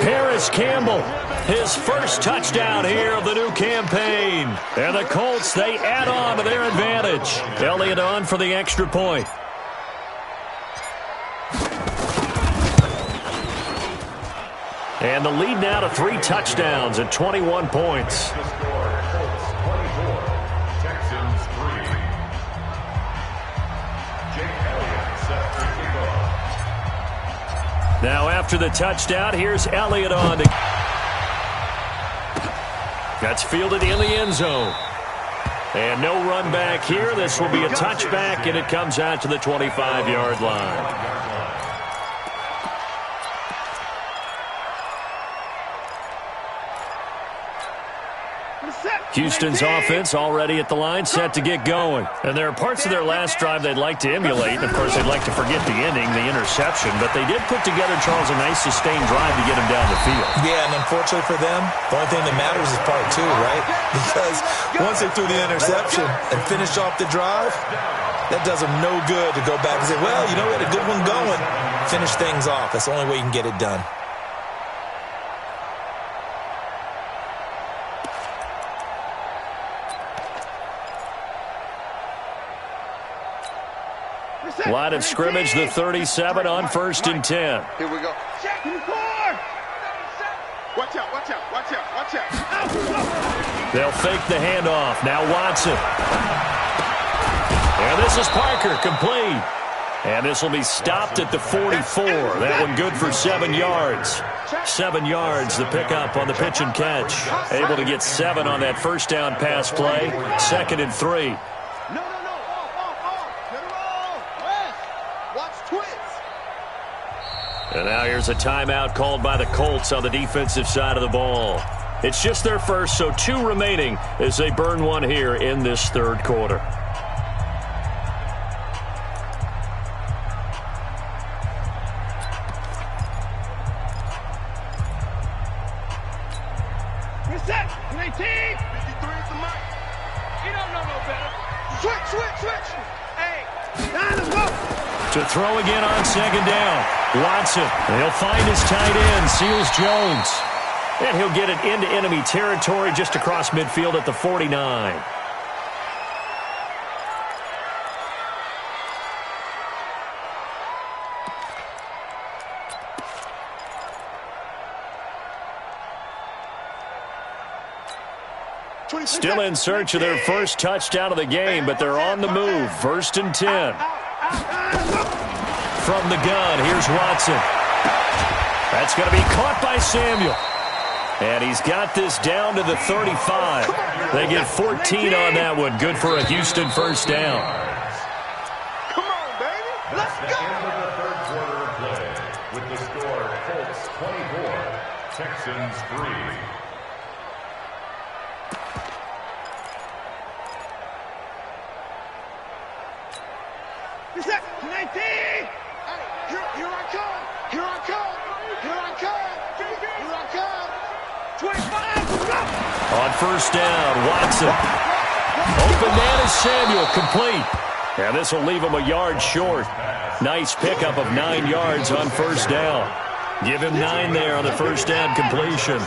Harris Campbell, his first touchdown here of the new campaign. And the Colts, they add on to their advantage. Elliott on for the extra point. And the lead now to 3 touchdowns at 21 points. Now after the touchdown, here's Elliott on. That's fielded in the end zone. And no run back here. This will be a touchback, and it comes out to the 25-yard line. Houston's offense already at the line, set to get going. And there are parts of their last drive they'd like to emulate. And, of course, they'd like to forget the ending, the interception. But they did put together, Charles, a nice sustained drive to get him down the field. Yeah, and unfortunately for them, the only thing that matters is part 2, right? Because once they threw the interception and finished off the drive, that does them no good to go back and say, well, you know, we had a good one going. Finish things off. That's the only way you can get it done. Line of scrimmage, the 37 on 1st and 10. Here we go. Watch out, watch out, watch out, watch out. They'll fake the handoff. Now Watson. And this is Parker, complete. And this will be stopped at the 44. That one good for 7 yards. 7 yards, the pickup on the pitch and catch. Able to get 7 on that first down pass play. 2nd and 3. And now here's a timeout called by the Colts on the defensive side of the ball. It's just their first, so 2 remaining as they burn one here in this third quarter. Reset! 19! 53 is the mic. You don't know no better. Switch! Hey! Now let's go! To throw again on second down. Watson. He'll find his tight end, Seals Jones. And he'll get it into enemy territory just across midfield at the 49. Still in search of their first touchdown of the game, but they're on the move. 1st and 10. From the gun, here's Watson. That's going to be caught by Samuel. And he's got this down to the 35. They get 14 on that one. Good for a Houston first down. Come on, baby. Let's go. End of the third quarter of play with the score Colts 24, Texans 3. Reset. 19. Hey, here I come. Here I come. Here I come. Here I come. 25. Let's go. On first down, Watson. Open man is Samuel, complete. And this will leave him a yard short. Nice pickup of 9 yards on first down. Give him 9 there on the first down completion.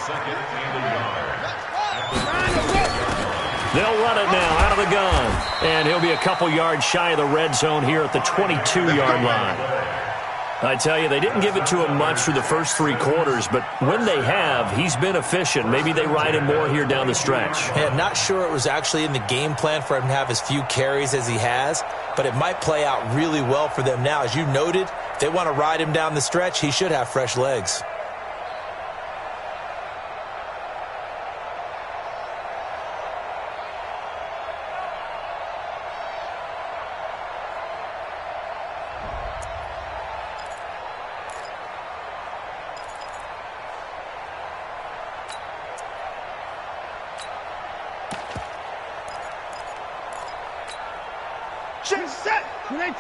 They'll run it now out of the gun. And he'll be a couple yards shy of the red zone here at the 22-yard line. I tell you, they didn't give it to him much through the first 3 quarters, but when they have, he's been efficient. Maybe they ride him more here down the stretch. Yeah, I'm not sure it was actually in the game plan for him to have as few carries as he has, but it might play out really well for them now. As you noted, if they want to ride him down the stretch, he should have fresh legs. Check set. 19.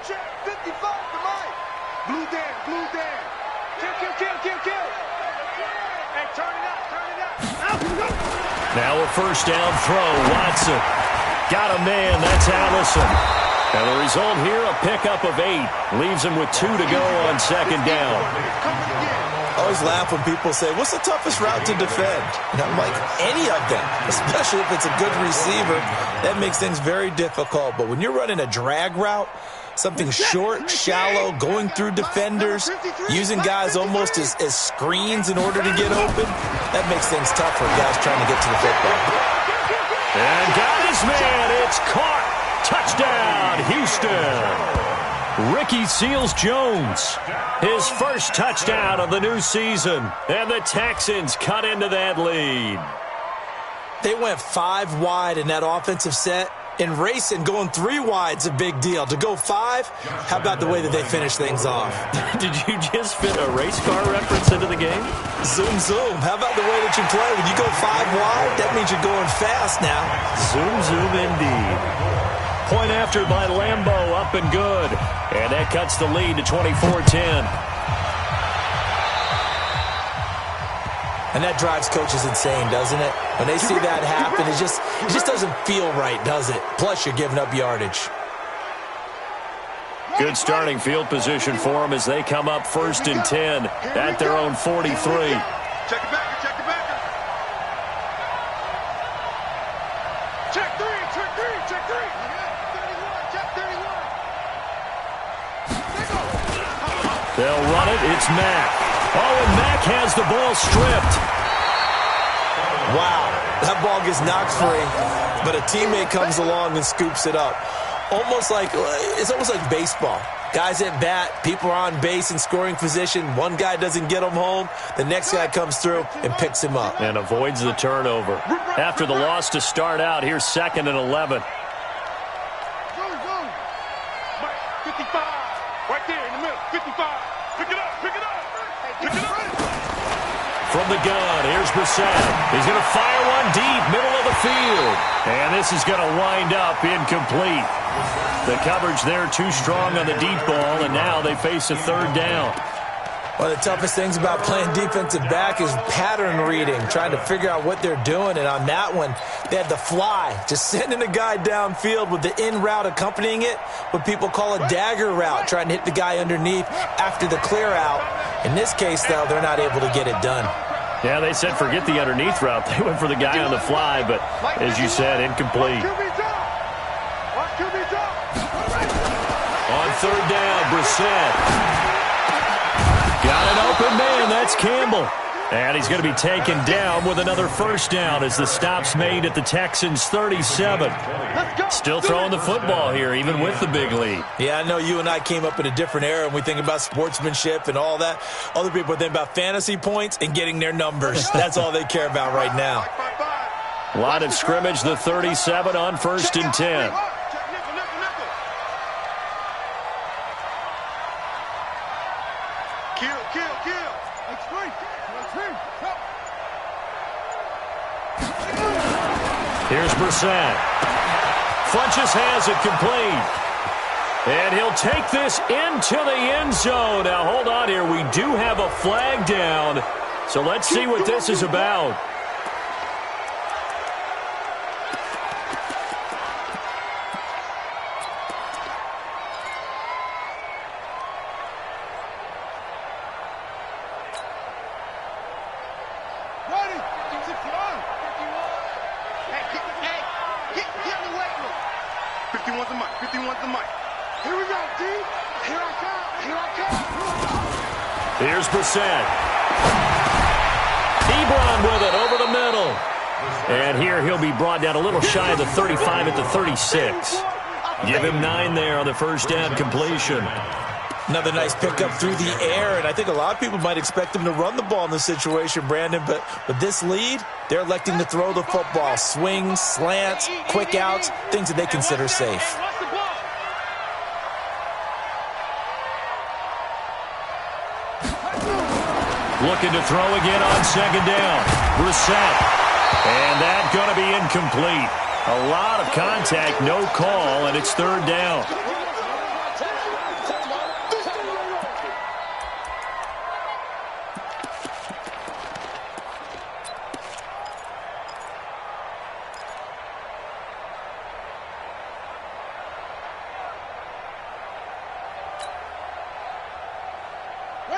Check 55 to Mike. Blue down. Blue down. Kill. Hey, turn it up. Out we go. Now a first down throw. Watson. Got a man. That's Allison. And the result here, a pickup of 8. Leaves him with 2 to go on second down. I always laugh when people say, what's the toughest route to defend? And I'm like, any of them, especially if it's a good receiver. That makes things very difficult. But when you're running a drag route, something short, shallow, going through defenders, using guys almost as screens in order to get open, that makes things tough for guys trying to get to the football. And got his man. It's caught. Touchdown, Houston. Ricky Seals-Jones, his first touchdown of the new season. And the Texans cut into that lead. They went 5 wide in that offensive set. And racing, going 3 wide's a big deal. To go 5, how about the way that they finish things off? Did you just fit a race car reference into the game? Zoom, zoom. How about the way that you play? When you go 5 wide, that means you're going fast now. Zoom, zoom indeed. Point after by Lambeau, up and good. And that cuts the lead to 24-10. And that drives coaches insane, doesn't it? When they see that happen, it just doesn't feel right, does it? Plus, you're giving up yardage. Good starting field position for them as they come up first and 10 at their own 43. Check it back. Check 3. Check 31. Check 31. They'll run it. It's Mack. Oh, and Mack has the ball stripped. Wow, that ball gets knocked free, but a teammate comes along and scoops it up. It's almost like baseball. Guys at bat, people are on base in scoring position. One guy doesn't get him home. The next guy comes through and picks him up. And avoids the turnover. After the loss to start out, here's 2nd and 11. Go. 55. Right there in the middle. 55. Pick it up. From the gun, here's Brissett. He's going to fire one deep, middle of the field. And this is going to wind up incomplete. The coverage there too strong on the deep ball, and now they face a 3rd down. One of the toughest things about playing defensive back is pattern reading, trying to figure out what they're doing. And on that one, they had the fly, just sending a guy downfield with the in route accompanying it, what people call a dagger route, trying to hit the guy underneath after the clear out. In this case, though, they're not able to get it done. Yeah, they said forget the underneath route. They went for the guy on the fly, but as you said, incomplete. On 3rd down, Brissett. Got an open man. That's Campbell. And he's going to be taken down with another first down as the stop's made at the Texans' 37. Still throwing the football here, even with the big lead. Yeah, I know you and I came up in a different era and we think about sportsmanship and all that. Other people think about fantasy points and getting their numbers. That's all they care about right now. Line of scrimmage, the 37 on 1st and 10. Kill. Here's Brissett. Funches has it complete. And he'll take this into the end zone. Now, hold on here. We do have a flag down. So let's see what this is about. Here's Brissett. Ebron with it over the middle. And here he'll be brought down a little shy of the 35 at the 36. Give him 9 there on the first down completion. Another nice pickup through the air, and I think a lot of people might expect him to run the ball in this situation, Brandon, but with this lead, they're electing to throw the football. Swings, slants, quick outs, things that they consider safe. Looking to throw again on second down. Brissett. And that's going to be incomplete. A lot of contact, no call, and it's third down.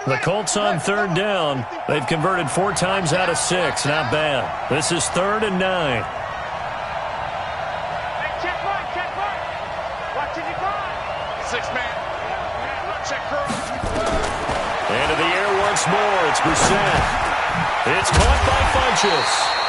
The Colts on third down. They've converted 4 times out of 6. Not bad. This is 3rd and 9. Hey, check right. Watching you five. 6-man. Check curl. Into the air once more. It's Brissett. It's caught by Funchess.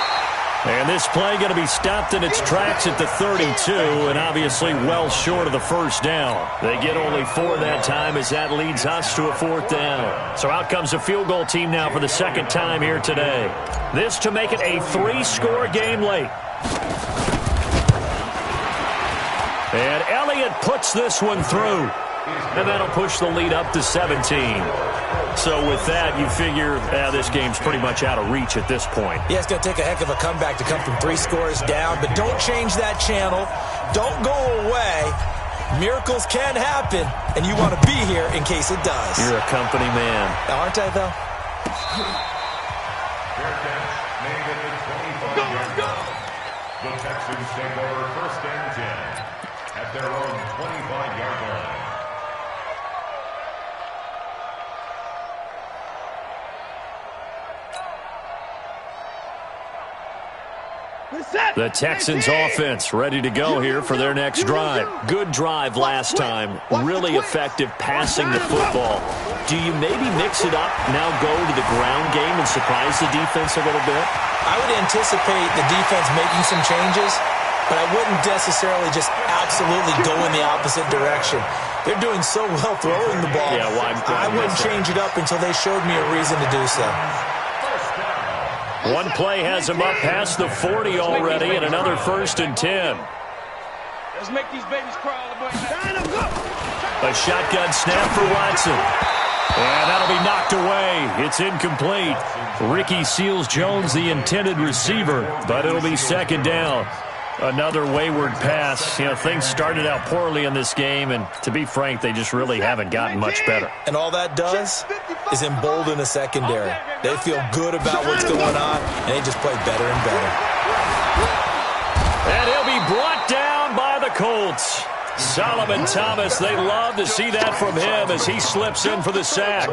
And this play going to be stopped in its tracks at the 32, and obviously well short of the first down. They get only 4 that time as that leads us to a 4th down. So out comes a field goal team now for the second time here today. This to make it a 3-score game late. And Elliott puts this one through. And that'll push the lead up to 17. So with that, you figure this game's pretty much out of reach at this point. Yeah, it's going to take a heck of a comeback to come from 3 scores down, but don't change that channel. Don't go away. Miracles can happen, and you want to be here in case it does. You're a company man. Aren't I, though? The Texans take over 1st and 10 at their own 25-yard line. The Texans offense ready to go here for their next drive. Good drive last time. Really effective passing the football. Do you maybe mix it up, now go to the ground game and surprise the defense a little bit? I would anticipate the defense making some changes, but I wouldn't necessarily just absolutely go in the opposite direction. They're doing so well throwing the ball. Yeah, I wouldn't change it up until they showed me a reason to do so. One play has him up past the 40 already, and another 1st and 10. Let's make these babies crawl a bit. A shotgun snap for Watson. And that'll be knocked away. It's incomplete. Ricky Seals-Jones, the intended receiver, but it'll be 2nd down. Another wayward pass. You know, things started out poorly in this game, and to be frank, they just really haven't gotten much better. And all that does is embolden the secondary. They feel good about what's going on, and they just play better and better. And he'll be brought down by the Colts. Solomon Thomas, they love to see that from him as he slips in for the sack.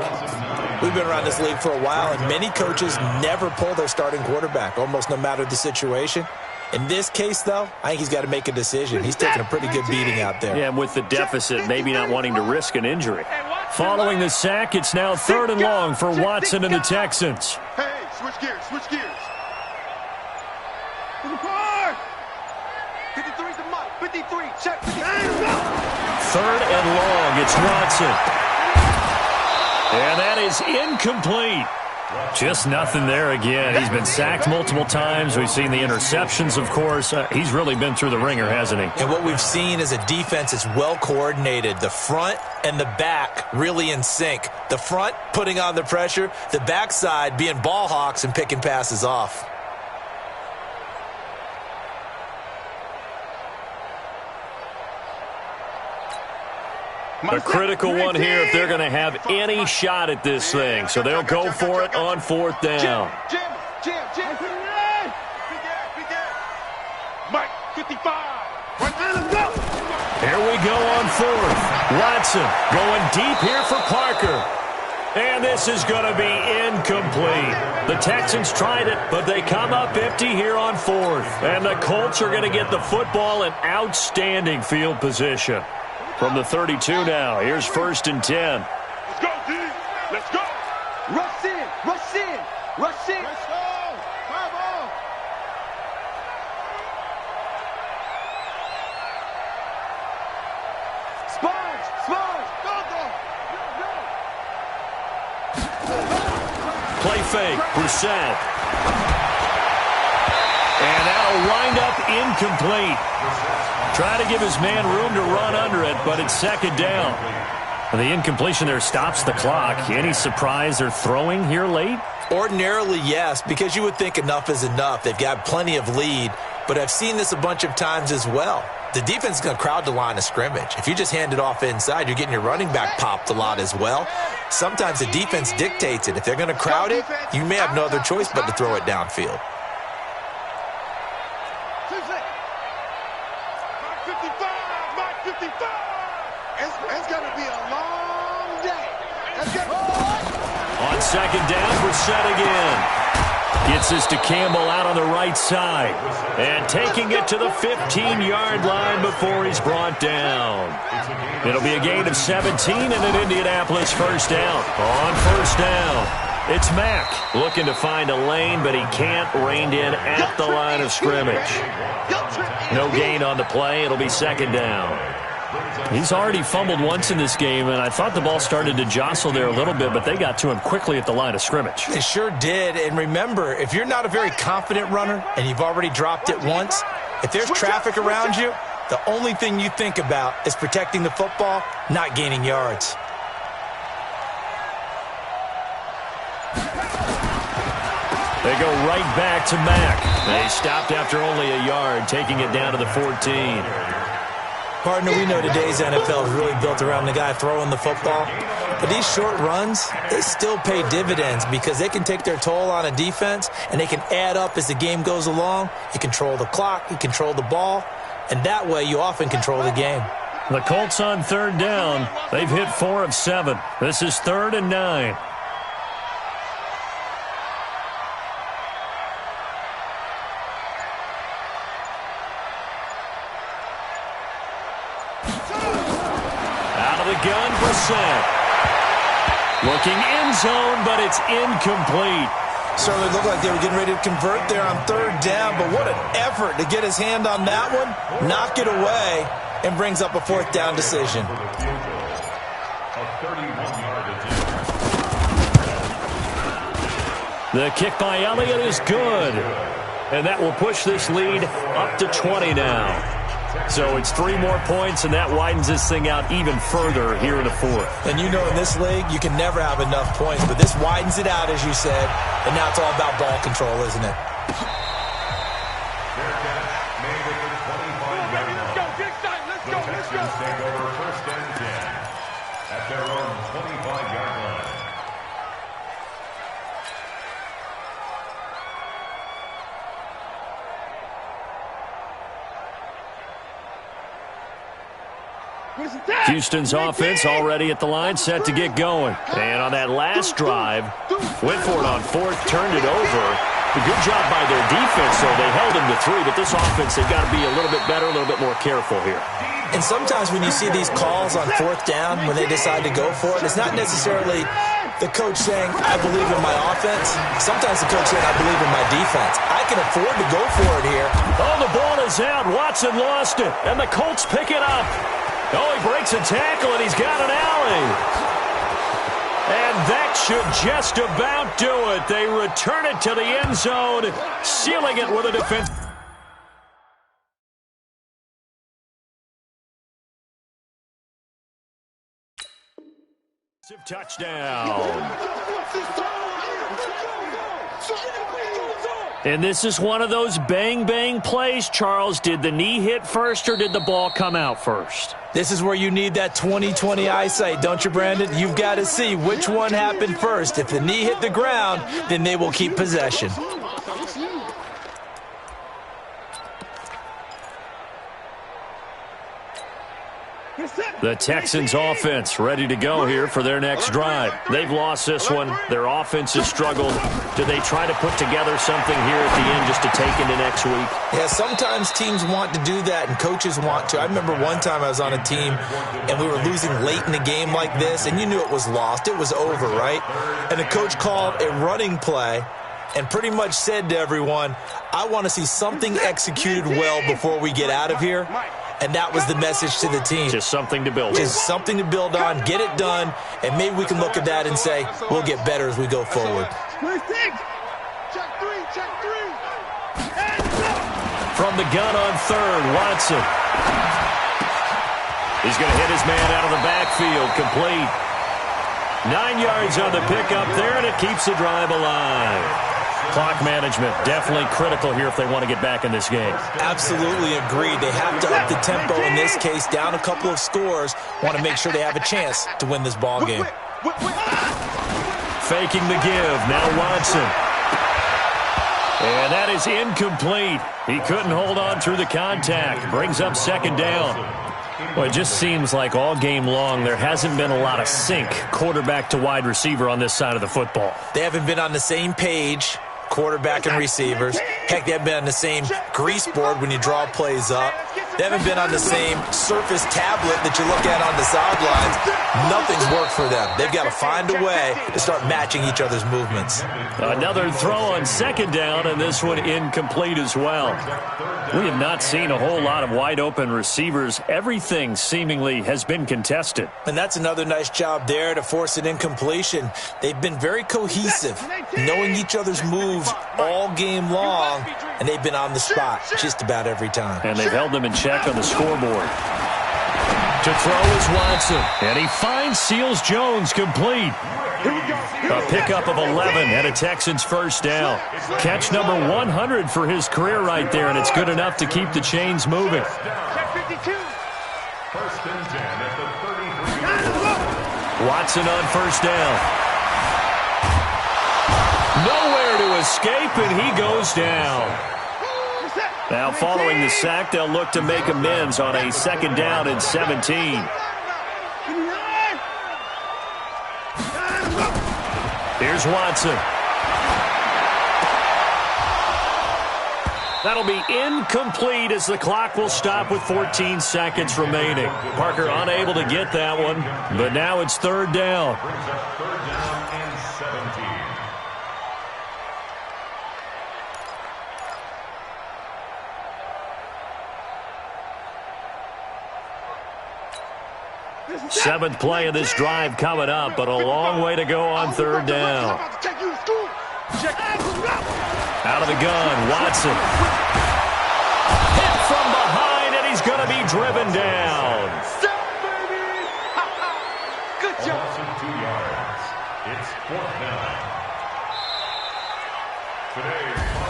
We've been around this league for a while, and many coaches never pull their starting quarterback, almost no matter the situation. In this case, though, I think he's got to make a decision. He's taking a pretty good beating out there. Yeah, and with the deficit, maybe not wanting to risk an injury. Following the sack, it's now 3rd and long for Watson and the Texans. Hey, switch gears. 53 to Mike. 53, check. 3rd and long, it's Watson. And that is incomplete. Just nothing there again. He's been sacked multiple times. We've seen the interceptions, of course. He's really been through the ringer, hasn't he? And what we've seen is a defense that's well coordinated. The front and the back really in sync. The front putting on the pressure. The backside being ball hawks and picking passes off. A critical one here if they're going to have any shot at this thing. So they'll go for it on 4th down. Mike, 55. Here we go on 4th. Watson going deep here for Parker. And this is going to be incomplete. The Texans tried it, but they come up empty here on 4th. And the Colts are going to get the football in outstanding field position. From the 32 now, here's 1st and 10. Let's go, D. Let's go. Rush in, rush in, rush in. Let's go. Come on. Sponge, sponge. Go, go. Play fake, Brissett. And that'll wind up incomplete. Try to give his man room to run under it, but it's 2nd down. The incompletion there stops the clock. Any surprise they're throwing here late? Ordinarily, yes, because you would think enough is enough. They've got plenty of lead, but I've seen this a bunch of times as well. The defense is going to crowd the line of scrimmage. If you just hand it off inside, you're getting your running back popped a lot as well. Sometimes the defense dictates it. If they're going to crowd it, you may have no other choice but to throw it downfield. It's going to be a long day. On 2nd down, Brissett again. Gets this to Campbell out on the right side. And taking it to the 15-yard line before he's brought down. It'll be a gain of 17 and an Indianapolis 1st down. On 1st down, it's Mack looking to find a lane, but he can't rein in at the line of scrimmage. No gain on the play. It'll be 2nd down. He's already fumbled once in this game, and I thought the ball started to jostle there a little bit, but they got to him quickly at the line of scrimmage. They sure did, and remember, if you're not a very confident runner and you've already dropped it once, if there's traffic around you, the only thing you think about is protecting the football, not gaining yards. They go right back to Mack. They stopped after only a yard, taking it down to the 14. Partner, we know today's NFL is really built around the guy throwing the football. But these short runs, they still pay dividends because they can take their toll on a defense and they can add up as the game goes along. You control the clock, you control the ball, and that way you often control the game. The Colts on 3rd down. They've hit 4 of 7. This is 3rd and 9. Gun, Brissett. Looking end zone, but it's incomplete. Certainly looked like they were getting ready to convert there on 3rd down, but what an effort to get his hand on that one, knock it away, and brings up a 4th down decision. The kick by Elliott is good, and that will push this lead up to 20 now. So it's 3 more points, and that widens this thing out even further here in the 4th. And you know in this league, you can never have enough points, but this widens it out, as you said, and now it's all about ball control, isn't it? Let's go. Take over 1st and 10 at their own 25-yard line. Houston's offense already at the line, set to get going. And on that last drive, went for it on 4th, turned it over. A good job by their defense, though. They held him to 3, but this offense, they've got to be a little bit better, a little bit more careful here. And sometimes when you see these calls on 4th down, when they decide to go for it, it's not necessarily the coach saying, I believe in my offense. Sometimes the coach saying, I believe in my defense. I can afford to go for it here. Oh, the ball is out. Watson lost it, and the Colts pick it up. Oh, he breaks a tackle, and he's got an alley. And that should just about do it. They return it to the end zone, sealing it with a defense. Touchdown. And this is one of those bang-bang plays, Charles. Did the knee hit first or did the ball come out first? This is where you need that 20/20 eyesight, don't you, Brandon? You've got to see which one happened first. If the knee hit the ground, then they will keep possession. The Texans offense ready to go here for their next drive. They've lost this one. Their offense has struggled. Do they try to put together something here at the end just to take into next week? Yeah, sometimes teams want to do that and coaches want to. I remember one time I was on a team and we were losing late in the game like this, and you knew it was lost. It was over, right? And the coach called a running play and pretty much said to everyone, I want to see something executed well before we get out of here. And that was the message to the team. Just something to build on. Just something to build on, get it done, and maybe we can look at that and say, we'll get better as we go forward. From the gun on third, Watson. He's going to hit his man out of the backfield, complete. 9 yards on the pickup there, and it keeps the drive alive. Clock management, definitely critical here if they want to get back in this game. Absolutely agreed. They have to up the tempo in this case, down a couple of scores. Want to make sure they have a chance to win this ball game. Faking the give, now Watson. And that is incomplete. He couldn't hold on through the contact. Brings up second down. Well, it just seems like all game long there hasn't been a lot of sync quarterback to wide receiver on this side of the football. They haven't been on the same page, quarterback and receivers. Heck, they haven't been on the same grease board when you draw plays up. They haven't been on the same surface tablet that you look at on the sidelines. Nothing's worked for them. They've got to find a way to start matching each other's movements. Another throw on second down, and this one incomplete as well. We have not seen a whole lot of wide-open receivers. Everything seemingly has been contested. And that's another nice job there to force an incompletion. They've been very cohesive, knowing each other's moves all game long, and they've been on the spot just about every time. And they've held them in check on the scoreboard. To throw is Watson, and he finds Seals-Jones complete. A pickup of 11 and a Texans first down. Catch number 100 for his career right there, and it's good enough to keep the chains moving. Watson on first down. Nowhere to escape, and he goes down. Now following the sack, they'll look to make amends on a second down and 17. Here's Watson. That'll be incomplete as the clock will stop with 14 seconds remaining. Parker unable to get that one, but now it's third down. Third down and 17. Seventh play of this drive coming up, but a long way to go on third down. Out of the gun, Watson. Hit from behind, and he's going to be driven down. Good job. Loss of 2 yards. It's fourth down.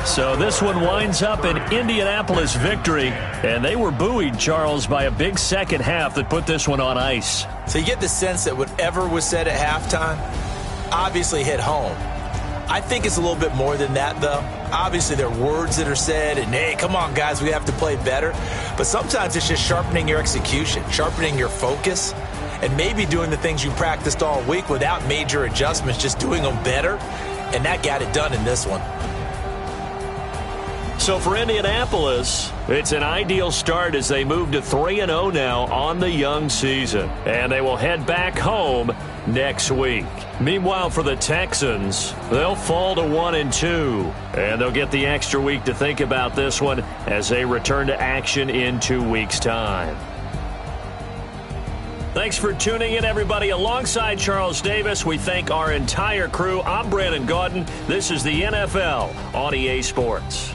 So this one winds up an Indianapolis victory, and they were buoyed, Charles, by a big second half that put this one on ice. So you get the sense that whatever was said at halftime obviously hit home. I think it's a little bit more than that, though. Obviously, there are words that are said, and, hey, come on, guys, we have to play better. But sometimes it's just sharpening your execution, sharpening your focus, and maybe doing the things you practiced all week without major adjustments, just doing them better. And that got it done in this one. So for Indianapolis, it's an ideal start as they move to 3-0 now on the young season. And they will head back home next week. Meanwhile, for the Texans, they'll fall to 1-2. And they'll get the extra week to think about this one as they return to action in 2 weeks' time. Thanks for tuning in, everybody. Alongside Charles Davis, we thank our entire crew. I'm Brandon Gaudin. This is the NFL on EA Sports.